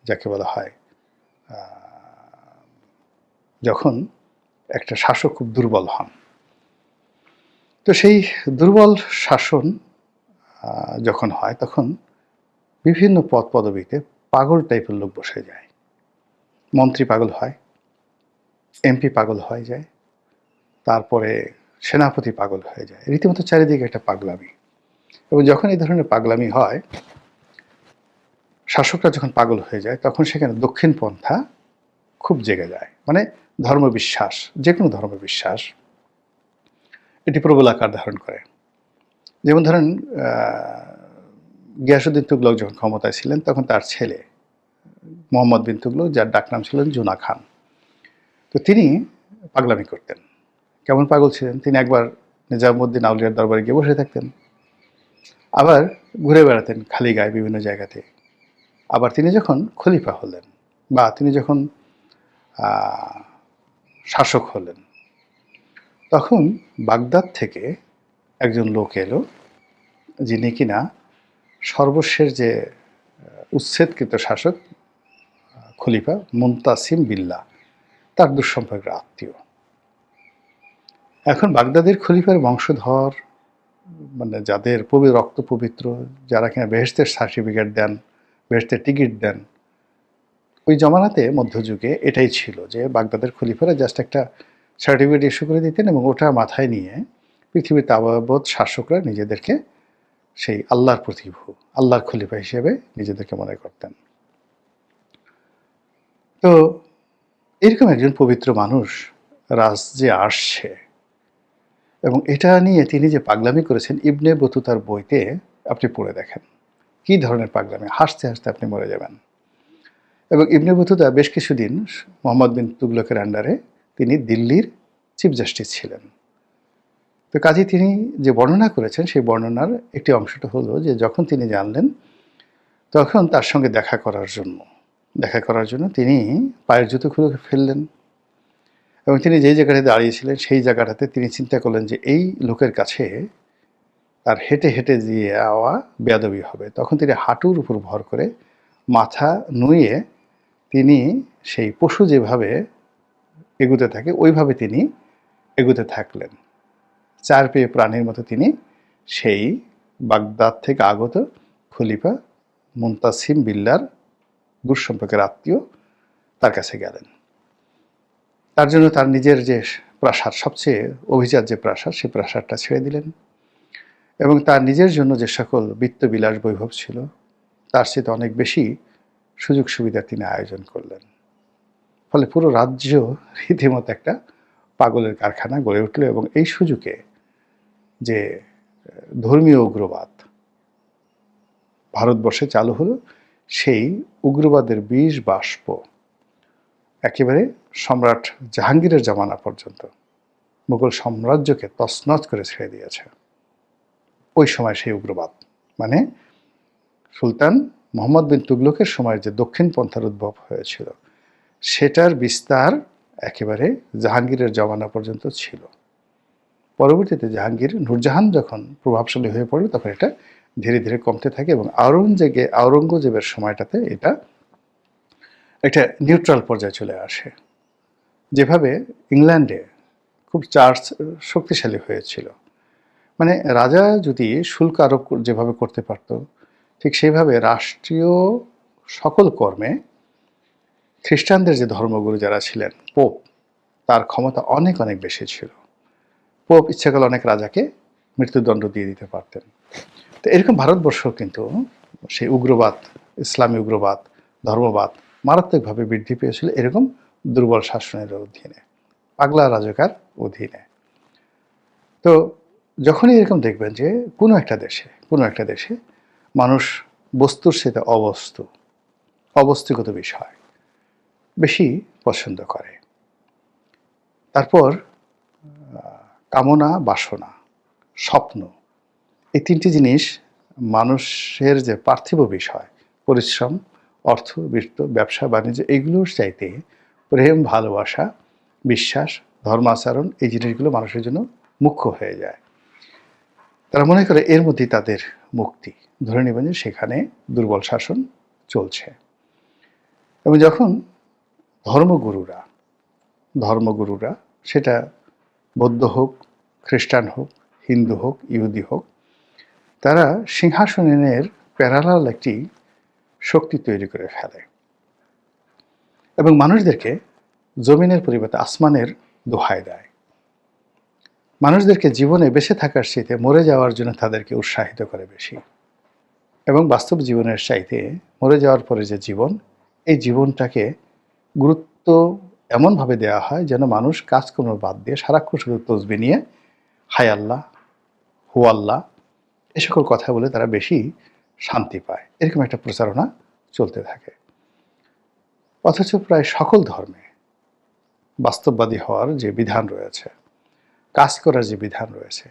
যাকে বলা হয় যখন একটা শাসক খুব দুর্বল হন। তো সেই দুর্বল শাসন যখন হয়, তখন বিভিন্ন পদ পদবিতে পাগল টাইপের লোক বসে যায়। মন্ত্রী পাগল হয়, এমপি পাগল হয়ে যায়, তারপরে সেনাপতি পাগল হয়ে যায়। রীতিমতো চারিদিকে একটা পাগলামি। এবং যখন এই ধরনের পাগলামি হয়, শাসকরা যখন পাগল হয়ে যায়, তখন সেখানে দক্ষিণপন্থা খুব জেগে যায়। মানে ধর্মবিশ্বাস, যে কোনো ধর্মবিশ্বাস, এটি প্রবল আকার ধারণ করে। যেমন ধরেন গিয়াসউদ্দিন তুগলক যখন ক্ষমতায় ছিলেন, তখন তার ছেলে মোহাম্মদ বিন তুগলক, যার ডাকনাম ছিলেন জুনা খান, তো তিনি পাগলামি করতেন। কেমন পাগল ছিলেন, তিনি একবার নিজামুদ্দিন আউলিয়ার দরবারে গিয়ে বসে থাকতেন, আবার ঘুরে বেড়াতেন খালি গায়ে বিভিন্ন জায়গাতে। আবার তিনি যখন খলিফা হলেন বা তিনি যখন শাসক হলেন, তখন বাগদাদ থেকে একজন লোক এলো, যিনি কিনা সর্বশেষ যে উচ্ছেদকৃত শাসক খলিফা মুনতাসিম বিল্লাহ, তার দুঃসম্পর্কের আত্মীয়। এখন বাগদাদের খলিফার বংশধর, মানে যাদের রক্ত পবিত্র, যারা কিনা বেহেশতের সার্টিফিকেট দেন, বেহেশতের টিকিট দেন, ওই জমানাতে মধ্যযুগে এটাই ছিল যে বাগদাদের খলিফারা জাস্ট একটা সার্টিফিকেট ইস্যু করে দিতেন, এবং ওটা মাথায় নিয়ে পৃথিবীর তাবৎ শাসকরা নিজেদেরকে সেই আল্লাহর প্রতিভু, আল্লাহর খলিফা হিসেবে নিজেদেরকে মনে করতেন। তো এরকম একজন পবিত্র মানুষ রাজ্যে আসছে, এবং এটা নিয়ে তিনি যে পাগলামি করেছেন, ইবনে বতুতার বইতে আপনি পড়ে দেখেন কি ধরনের পাগলামি, হাসতে হাসতে আপনি মরে যাবেন। এবং ইবনে বতুতা বেশ কিছুদিন মোহাম্মদ বিন তুগলকের আন্ডারে তিনি দিল্লির চিফ জাস্টিস ছিলেন। তো কাজে তিনি যে বর্ণনা করেছেন, সেই বর্ণনার একটি অংশটা হলো যে যখন তিনি জানলেন, তখন তার সঙ্গে দেখা করার জন্য তিনি পায়ের জুতো খুলে ফেললেন, এবং তিনি যেই জায়গাটাতে দাঁড়িয়েছিলেন সেই জায়গাটাতে তিনি চিন্তা করলেন যে এই লোকের কাছে আর হেঁটে হেঁটে দিয়ে যাওয়া বেয়াদবি হবে। তখন তিনি হাঁটুর উপর ভর করে মাথা নুয়ে তিনি সেই পশু যেভাবে এগুতে থাকে ওইভাবে তিনি এগুতে থাকলেন। চার পেয়ে প্রাণীর মতো তিনি সেই বাগদাদ থেকে আগত খলিফা মুনতাসিম বিল্লার দুঃসম্পর্কের আত্মীয় তার কাছে গেলেন। তার জন্য তার নিজের যে প্রাসাদ, সবচেয়ে অভিজাত যে প্রাসাদ, সেই প্রাসাদটা ছেড়ে দিলেন, এবং তার নিজের জন্য যে সকল বিত্তবিলাস বৈভব ছিল, তার চেয়ে অনেক বেশি সুযোগ সুবিধা তিনি আয়োজন করলেন। ফলে পুরো রাজ্য রীতিমতো একটা পাগলের কারখানা গড়ে উঠল। এবং এই সুযোগে যে ধর্মীয় উগ্রবাদ ভারতবর্ষে চালু হলো, সেই উগ্রবাদের বিষ বাষ্প একেবারে সম্রাট জাহাঙ্গীরের জামানা পর্যন্ত মুঘল সাম্রাজ্যকে তছনছ করে ছেড়ে দিয়েছে। ওই সময় সেই উগ্রবাদ, মানে সুলতান মোহাম্মদ বিন তুগলকের সময়ের যে দক্ষিণ পন্থার উদ্ভব হয়েছিল, সেটার বিস্তার একেবারে জাহাঙ্গীরের জমানা পর্যন্ত ছিল। পরবর্তীতে নূরজাহান যখন প্রভাবশালী হয়ে পড়ল, তখন এটা ধীরে ধীরে কমতে থাকে, এবং আওরঙ্গজেবের সময়টাতে এটা একটা নিউট্রাল পর্যায়ে চলে আসে। যেভাবে ইংল্যান্ডে খুব চার্চ শক্তিশালী হয়েছিল, মানে রাজা যদি শুল্ক আরোপ যেভাবে করতে পারত, ঠিক সেইভাবে রাষ্ট্রীয় সকল কর্মে খ্রিস্টানদের যে ধর্মগুরু যারা ছিলেন, পোপ, তার ক্ষমতা অনেক অনেক বেশি ছিল। পোপ ইচ্ছা করলে অনেক রাজাকে মৃত্যুদণ্ড দিয়ে দিতে পারতেন। তো এরকম ভারতবর্ষ কিন্তু সেই উগ্রবাদ ইসলামী উগ্রবাদ, ধর্মবাদ মারাত্মকভাবে বৃদ্ধি পেয়েছিল এরকম দুর্বল শাসনের অধীনে, পাগলা রাজাকার অধীনে। তো যখনই এরকম দেখবেন যে কোনো একটা দেশে মানুষ বস্তুর সাথে অবস্তুগত বিষয় বেশি পছন্দ করে, তারপর কামনা, বাসনা, স্বপ্ন, এই তিনটি জিনিস মানুষের যে পার্থিব বিষয়, পরিশ্রম, অর্থ, বৃত্ত, ব্যবসা বাণিজ্য, এগুলোর চাইতে প্রেম, ভালোবাসা, বিশ্বাস, ধর্মাচরণ, এই জিনিসগুলো মানুষের জন্য মুখ্য হয়ে যায়। তারা মনে করে এর মধ্যেই তাদের মুক্তি। ধরে নেবেন যে সেখানে দুর্বল শাসন চলছে। এবং যখন ধর্মগুরুরা সেটা বৌদ্ধ হোক, খ্রিস্টান হোক, হিন্দু হোক, ইহুদি হোক, তারা সিংহাসনের প্যারালাল একটি শক্তি তৈরি করে ফেলে এবং মানুষদেরকে জমিনের পরিবর্তে আসমানের দোহাই দেয়। মানুষদেরকে জীবনে বেঁচে থাকার চাইতে মরে যাওয়ার জন্য তাদেরকে উৎসাহিত করে বেশি, এবং বাস্তব জীবনের চাইতে মরে যাওয়ার পরে যে জীবন, এই জীবনটাকে গুরুত্ব এমনভাবে দেওয়া হয় যেন মানুষ কাজকর্ম বাদ দিয়ে সারাক্ষণ শুধু তসবিহ নিয়ে হায় আল্লাহ, হু আল্লাহ, এ সকল কথা বলে তারা বেশি শান্তি পায়। এরকম একটা প্রচারণা চলতে থাকে। অথচ প্রায় সকল ধর্মে বাস্তববাদী হওয়ার যে বিধান রয়েছে, কাজ করার যে বিধান রয়েছে,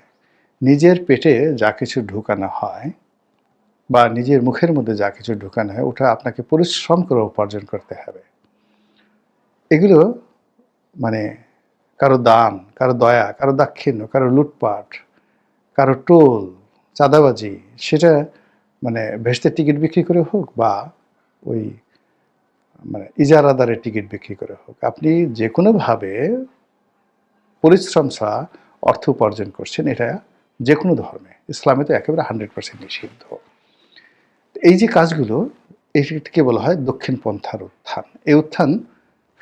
নিজের পেটে যা কিছু ঢুকানো হয় বা নিজের মুখের মধ্যে যা কিছু ঢুকানো হয়, ওটা আপনাকে পরিশ্রম করে উপার্জন করতে হবে। এগুলো মানে কারো দান, কারো দয়া, কারো দাক্ষিণ্য, কারো লুটপাট, কারো টোল, চাঁদাবাজি, সেটা মানে ভেস্তের টিকিট বিক্রি করে হোক বা ওই মানে ইজারাদারের টিকিট বিক্রি করে হোক, আপনি যে কোনোভাবে পরিশ্রম ছাড়া অর্থ উপার্জন করছেন, এটা যে কোনো ধর্মে, ইসলামে তো একেবারে 100% নিষিদ্ধ। এই যে কাজগুলো, এইটাকে বলা হয় দক্ষিণ পন্থার উত্থান। এই উত্থান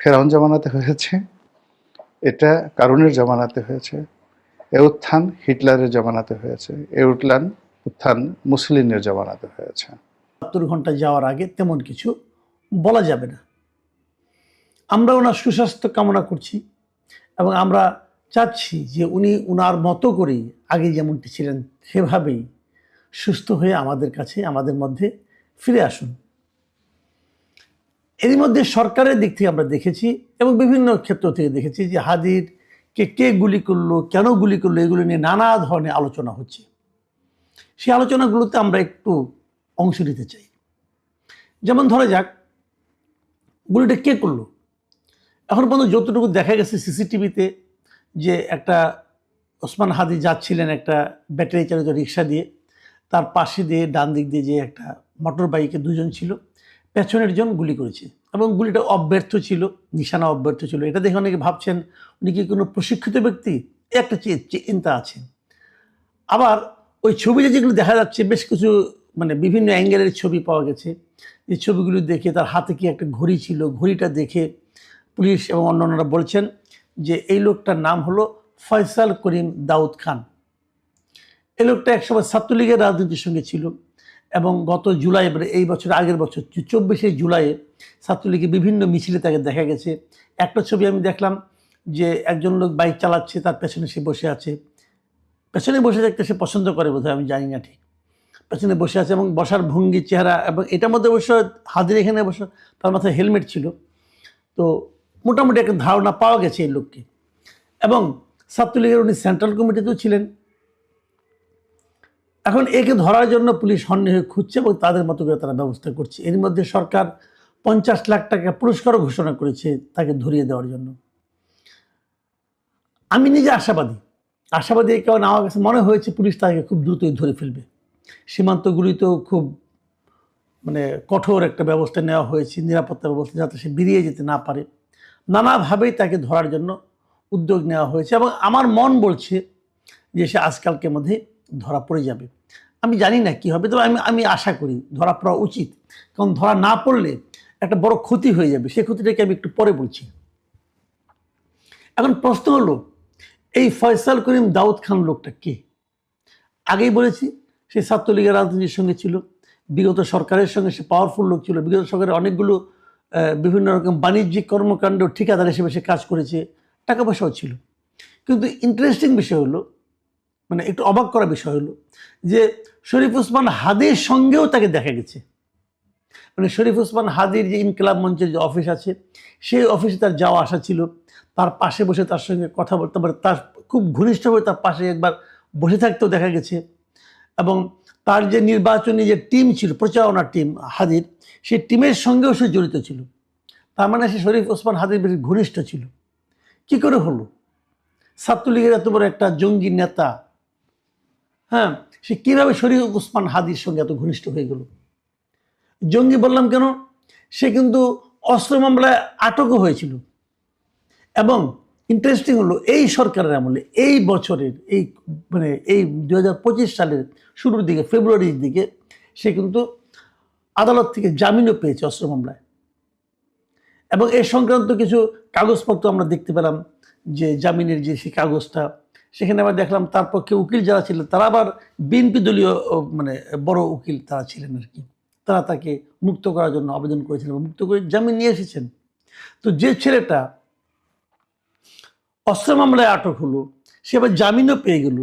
ফেরাউন জামানাতে হয়েছে, এটা কারুনের জামানাতে হয়েছে, এ উত্থান হিটলারের জামানাতে হয়েছে, এ উত্থান মুসলিনের জামানাতে হয়েছে। ৭২ ঘন্টা যাওয়ার আগে তেমন কিছু বলা যাবে না। আমরা ওনার সুস্বাস্থ্য কামনা করছি এবং আমরা চাচ্ছি যে উনি ওনার মতো করেই আগে যেমনটি ছিলেন সেভাবেই সুস্থ হয়ে আমাদের কাছে, আমাদের মধ্যে ফিরে আসুন। এরই মধ্যে সরকারের দিক থেকে আমরা দেখেছি এবং বিভিন্ন ক্ষেত্র থেকে দেখেছি যে হাদিরকে কে গুলি করলো, কেন গুলি করলো, এগুলো নিয়ে নানা ধরনের আলোচনা হচ্ছে। সেই আলোচনাগুলোতে আমরা একটু অংশ নিতে চাই। যেমন ধরা যাক, গুলিটা কে করলো? এখন পর্যন্ত যতটুকু দেখা গেছে সিসিটিভিতে, যে একটা ওসমান হাদি যাচ্ছিলেন একটা ব্যাটারি চালিত রিক্সা দিয়ে, তার পাশে দিয়ে ডান দিক দিয়ে যে একটা মোটর বাইকে দুজন ছিল, পেছনের জন গুলি করেছে এবং গুলিটা অব্যর্থ ছিল, নিশানা অব্যর্থ ছিল। এটা দেখে অনেকে ভাবছেন উনি কি কোনো প্রশিক্ষিত ব্যক্তি, একটা চিন্তা আছে। আবার ওই ছবিতে যেগুলো দেখা যাচ্ছে, বেশ কিছু মানে বিভিন্ন অ্যাঙ্গেলের ছবি পাওয়া গেছে, এই ছবিগুলো দেখে তার হাতে কি একটা ঘড়ি ছিল, ঘড়িটা দেখে পুলিশ এবং অন্যান্যরা বলছেন যে এই লোকটার নাম হলো ফয়সাল করিম দাউদ খান। এই লোকটা একসময় ছাত্রলীগের রাজনীতির সঙ্গে ছিল এবং গত জুলাই, এই বছর আগের বছর 24শে জুলাইয়ে ছাত্রলীগের বিভিন্ন মিছিলে তাকে দেখা গেছে। একটা ছবি আমি দেখলাম যে একজন লোক বাইক চালাচ্ছে, তার পেছনে সে বসে আছে, পেছনে বসে থাকতে সে পছন্দ করে বোধহয়, আমি জানি না ঠিক, পেছনে বসে আছে এবং বসার ভঙ্গি, চেহারা, এবং এটার মধ্যে অবশ্য হাজির এখানে বসে তার মাথায় হেলমেট ছিল। তো মোটামুটি একটা ধারণা পাওয়া গেছে এই লোককে। এবং ছাত্রলীগের উনি সেন্ট্রাল কমিটিতেও ছিলেন। এখন একে ধরার জন্য পুলিশ হন্যে হয়ে খুঁজছে এবং তাদের মতো করে তারা ব্যবস্থা করছে। এর মধ্যে সরকার 50 লাখ টাকা পুরস্কারও ঘোষণা করেছে তাকে ধরিয়ে দেওয়ার জন্য। আমি নিজে আশাবাদী কারণ আমার কাছে মনে হয়েছে পুলিশ তাকে খুব দ্রুতই ধরে ফেলবে। সীমান্তগুলিতেও খুব মানে কঠোর একটা ব্যবস্থা নেওয়া হয়েছে, নিরাপত্তা ব্যবস্থা, যাতে সে বেরিয়ে যেতে না পারে। নানাভাবেই তাকে ধরার জন্য উদ্যোগ নেওয়া হয়েছে এবং আমার মন বলছে যে সে আজকালকের মধ্যে ধরা পড়ে যাবে। আমি জানি না কি হবে, তবে আমি আশা করি ধরা পড়া উচিত, কারণ ধরা না পড়লে একটা বড় ক্ষতি হয়ে যাবে। সেই ক্ষতিটাকে আমি একটু পরে বলছি। এখন প্রশ্ন হলো, এই ফয়সাল করিম দাউদ খান লোকটা কে? আগেই বলেছি সে ছাত্রলীগের রাজনীতির সঙ্গে ছিল, বিগত সরকারের সঙ্গে সে পাওয়ারফুল লোক ছিল, বিগত সরকারের অনেকগুলো বিভিন্ন রকম বাণিজ্যিক কর্মকাণ্ড ঠিকাদার হিসেবে সে কাজ করেছে, টাকা পয়সাও ছিল। কিন্তু ইন্টারেস্টিং বিষয় হলো, মানে একটু অবাক করা বিষয় হলো যে শরীফ ওসমান হাদির সঙ্গেও তাকে দেখা গেছে। মানে শরীফ ওসমান হাদির যে ইনকিলাব মঞ্চের যে অফিস আছে, সেই অফিসে তার যাওয়া আসা ছিল, তার পাশে বসে তার সঙ্গে কথা বলতে পারে, তার খুব ঘনিষ্ঠভাবে তার পাশে একবার বসে থাকতেও দেখা গেছে। এবং তার যে নির্বাচনী যে টিম ছিল, প্রচারণা টিম হাদির, সেই টিমের সঙ্গেও সে জড়িত ছিল। তার মানে সে শরীফ ওসমান হাদির বেশি ঘনিষ্ঠ ছিল। কি করে হলো? ছাত্রলীগের এত বড় একটা জঙ্গি নেতা, হ্যাঁ, সে কিভাবে শরীফ ওসমান হাদির সঙ্গে এত ঘনিষ্ঠ হয়ে গেল? জঙ্গি বললাম কেন? সে কিন্তু অস্ত্র মামলায় আটকও হয়েছিল। এবং ইন্টারেস্টিং হলো, এই সরকারের আমলে, এই বছরের এই 2025 সালের শুরুর দিকে, ফেব্রুয়ারির দিকে, সে কিন্তু আদালত থেকে জামিনও পেয়েছে অস্ত্র মামলায়। এবং এই সংক্রান্ত কিছু কাগজপত্র আমরা দেখতে পেলাম, যে জামিনের যে সেই কাগজটা, সেখানে আবার দেখলাম তার পক্ষে উকিল যারা ছিলেন তারা আবার বিএনপি দলীয় বড় উকিল তারা ছিলেন আর কি। তারা তাকে মুক্ত করার জন্য আবেদন করেছিলেন, মুক্ত করে জামিন নিয়ে এসেছেন। তো যে ছেলেটা অস্ত্র মামলায় আটক হলো, সে আবার জামিনও পেয়ে গেল,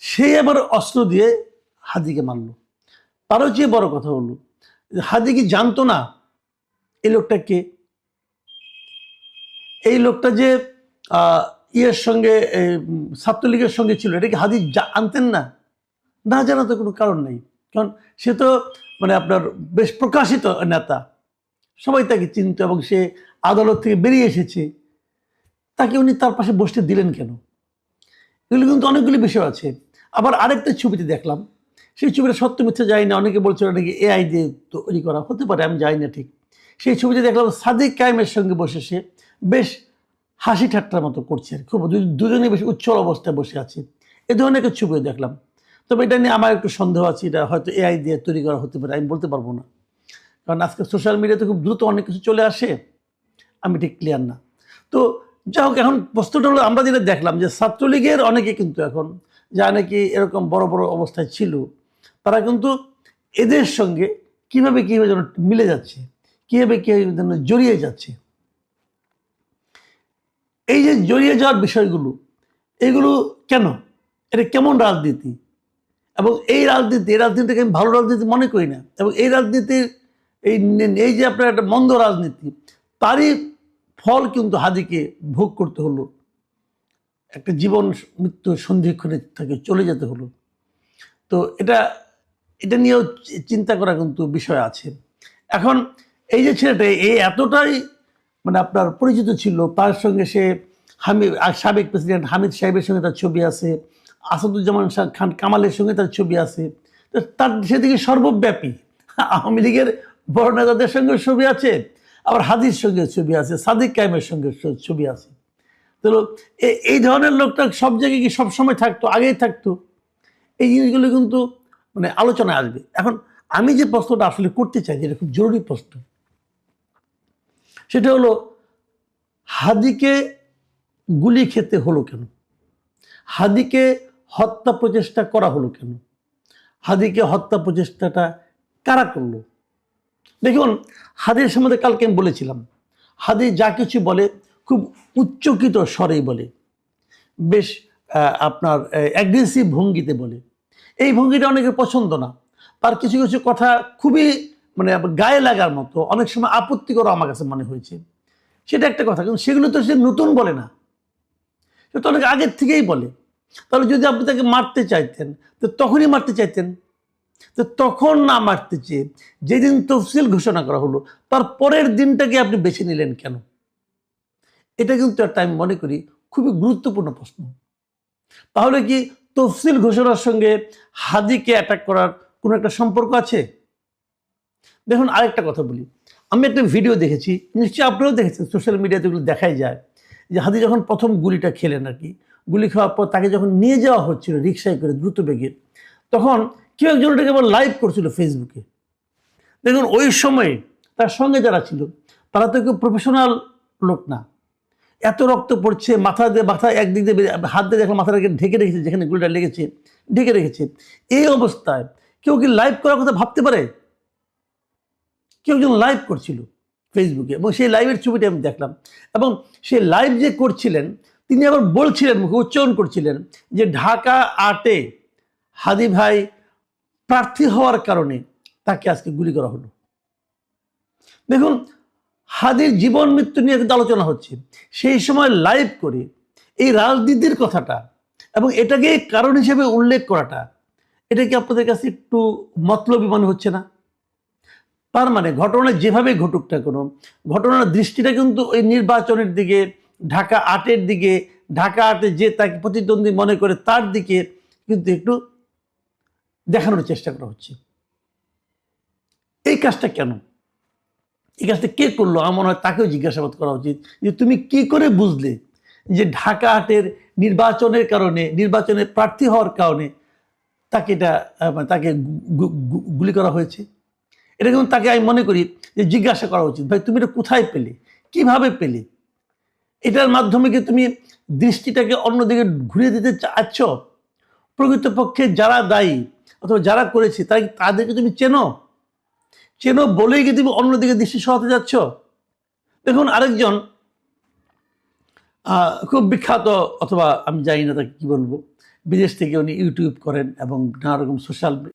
সে আবার অস্ত্র দিয়ে হাদিকে মারল। তারও চেয়ে বড় কথা হলো, হাদি কি জানতো না এই লোকটা কে? এই লোকটা যে ইয়ের সঙ্গে, ছাত্রলীগের সঙ্গে ছিল, এটা কি হাদি আনতেন না? না জানা তো কোনো কারণ নেই, কারণ সে তো আপনার বেশ প্রকাশিত নেতা, সবাই তাকে চিনত, এবং সে আদালত থেকে বেরিয়ে এসেছে। তাকে উনি তার পাশে বসতে দিলেন কেন? এগুলো কিন্তু অনেকগুলি বিষয় আছে। আবার আরেকটা ছবিতে দেখলাম, সেই ছবিটা সত্য মিথ্যা জানি না, অনেকে বলছিল নাকি এআই দিয়ে তৈরি করা, হতে পারে, আমি জানি না ঠিক। সেই ছবিতে দেখলাম সাদিক কায়েমের সঙ্গে বসে সে বেশ হাসি ঠাট্টার মতো করছে, খুব দুজনে বেশ উচ্ছল অবস্থায় বসে আছে। এ ধরনের একটা ছবিও দেখলাম। তবে এটা নিয়ে আমার একটু সন্দেহ আছে, এটা হয়তো এআই দিয়ে তৈরি করা হতে পারে, আমি বলতে পারবো না, কারণ আজকে সোশ্যাল মিডিয়াতে খুব দ্রুত অনেক কিছু চলে আসে, আমি ঠিক ক্লিয়ার না। তো যাই হোক, এখন প্রশ্নটা হলো, আমরা যেটা দেখলাম যে ছাত্রলীগের অনেকে কিন্তু এখন যা নাকি এরকম বড় বড় অবস্থায় ছিল, তারা কিন্তু এদের সঙ্গে কিভাবে যেন মিলে যাচ্ছে, কিভাবে যেন জড়িয়ে যাচ্ছে। এই যে জড়িয়ে যাওয়ার বিষয়গুলো, এগুলো কেন? এটা কেমন রাজনীতি? এবং এই রাজনীতিটাকে আমি ভালো রাজনীতি মনে করি না। এবং এই রাজনীতির এই যে আপনার একটা মন্দ রাজনীতি, তারই ফল কিন্তু হাদিকে ভোগ করতে হলো, একটা জীবন মৃত্যু সন্ধিক্ষণে তাকে চলে যেতে হলো। তো এটা নিয়েও চিন্তা করা কিন্তু বিষয় আছে। এখন এই যে ছেলেটা, এই এতটাই আপনার পরিচিত ছিল, তার সঙ্গে সে সাবেক প্রেসিডেন্ট হামিদ সাহেবের সঙ্গে তার ছবি আছে, আসাদুজ্জামান খান কামালের সঙ্গে তার ছবি আছে। তো তার সেদিকে সর্বব্যাপী, আওয়ামী লীগের বড় নেতাদের সঙ্গে ছবি আছে, আবার হাদির সঙ্গে ছবি আছে, সাদিক কায়েমের সঙ্গে ছবি আছে। তো এই ধরনের লোকটা সব জায়গায় কি সবসময় থাকতো? আগেই থাকতো। এই জিনিসগুলো কিন্তু আলোচনায় আসবে। এখন আমি যে প্রশ্নটা আসলে করতে চাই, যেটা খুব জরুরি প্রশ্ন, সেটা হলো, হাদিকে গুলি খেতে হলো কেন? হাদিকে হত্যা প্রচেষ্টা করা হলো কেন? হাদিকে হত্যা প্রচেষ্টাটা কারা করলো? দেখুন, হাদির সম্বন্ধে কালকে আমি বলেছিলাম, হাদি যা কিছু বলে খুব উচ্চকিত স্বরেই বলে, বেশ আপনার অ্যাগ্রেসিভ ভঙ্গিতে বলে। এই ভঙ্গিটা অনেকের পছন্দ না। তার কিছু কিছু কথা খুবই গায়ে লাগার মতো, অনেক সময় আপত্তিকর আমার কাছে মনে হয়েছে। সেটা একটা কথা, কিন্তু সেগুলো তো সে নতুন বলে না, সে তো অনেক আগের থেকেই বলে। তাহলে যদি আপনি তাকে মারতে চাইতেন, তো তখনই মারতে চাইতেন। তো তখন না মারতে চেয়ে যেদিন তফসিল ঘোষণা করা হলো, তার পরের দিনটাকে আপনি বেছে নিলেন কেন? এটা কিন্তু একটা, আমি মনে করি, খুবই গুরুত্বপূর্ণ প্রশ্ন। তাহলে কি তফসিল ঘোষণার সঙ্গে হাদিকে অ্যাটাক করার কোনো একটা সম্পর্ক আছে? দেখুন, আরেকটা কথা বলি, আমি একটা ভিডিও দেখেছি, নিশ্চয়ই আপনারাও দেখেছেন, সোশ্যাল মিডিয়াতে এগুলো দেখাই যায়, যে হাদি যখন প্রথম গুলিটা খেলেন আর কি, গুলি খাওয়ার পর তাকে যখন নিয়ে যাওয়া হচ্ছিল রিক্সায় করে দ্রুত বেগে, তখন কেউ একজন এটাকে আবার লাইভ করছিল ফেসবুকে। দেখুন, ওই সময়ে তার সঙ্গে যারা ছিল তারা তো কেউ প্রফেশনাল লোক না। এত রক্ত পড়ছে, মাথা একদিক দিয়ে হাত দিয়ে দেখলাম মাথাটাকে ঢেকে রেখেছে, যেখানে গুলিটা লেগেছে ঢেকে রেখেছে। এই অবস্থায় কেউ কি লাইভ করার কথা ভাবতে পারে? কেউ একজন লাইভ করছিল ফেসবুকে, এবং সেই লাইভের ছবিটা আমি দেখলাম। এবং সেই লাইভ যে করছিলেন তিনি আবার বলছিলেন, মুখে উচ্চারণ করছিলেন যে ঢাকা 8-এ হাদী ভাই প্রার্থী হওয়ার কারণে তাকে আজকে গুলি করা হলো। দেখুন, হাদীর জীবন মৃত্যু নিয়ে কিন্তু আলোচনা হচ্ছে, সেই সময় লাইভ করে এই রাজনীতির কথাটা এবং এটাকে কারণ হিসেবে উল্লেখ করাটা, এটা কি আপনাদের কাছে একটু মতলবী মনে হচ্ছে না? তার মানে ঘটনা যেভাবে ঘটুক না কোনো, ঘটনার দৃষ্টিটা কিন্তু ওই নির্বাচনের দিকে, ঢাকা 8-এর দিকে, ঢাকা 8-এ যে তাকে প্রতিদ্বন্দ্বী মনে করে তার দিকে কিন্তু একটু দেখানোর চেষ্টা করা হচ্ছে। এই কাজটা কেন? এই কাজটা কে করলো? আমার মনে হয় তাকেও জিজ্ঞাসাবাদ করা উচিত যে তুমি কি করে বুঝলে যে ঢাকা 8-এর নির্বাচনের কারণে, নির্বাচনে প্রার্থী হওয়ার কারণে তাকে তাকে গুলি করা হয়েছে। এটা কিন্তু তাকে আমি মনে করি যে জিজ্ঞাসা করা উচিত, ভাই তুমি এটা কোথায় পেলে, কিভাবে পেলে? এটার মাধ্যমে কি তুমি দৃষ্টিটাকে অন্যদিকে ঘুরিয়ে দিতে চাচ্ছ? প্রকৃতপক্ষে যারা দায়ী অথবা যারা করেছে তাদেরকে তুমি চেনো বলেই কি তুমি অন্যদিকে দৃষ্টি সরাতে যাচ্ছ? দেখুন, আরেকজন খুব বিখ্যাত, অথবা আমি জানি না তাকে কি বলবো, বিদেশ থেকে উনি ইউটিউব করেন এবং নানা রকম সোশ্যাল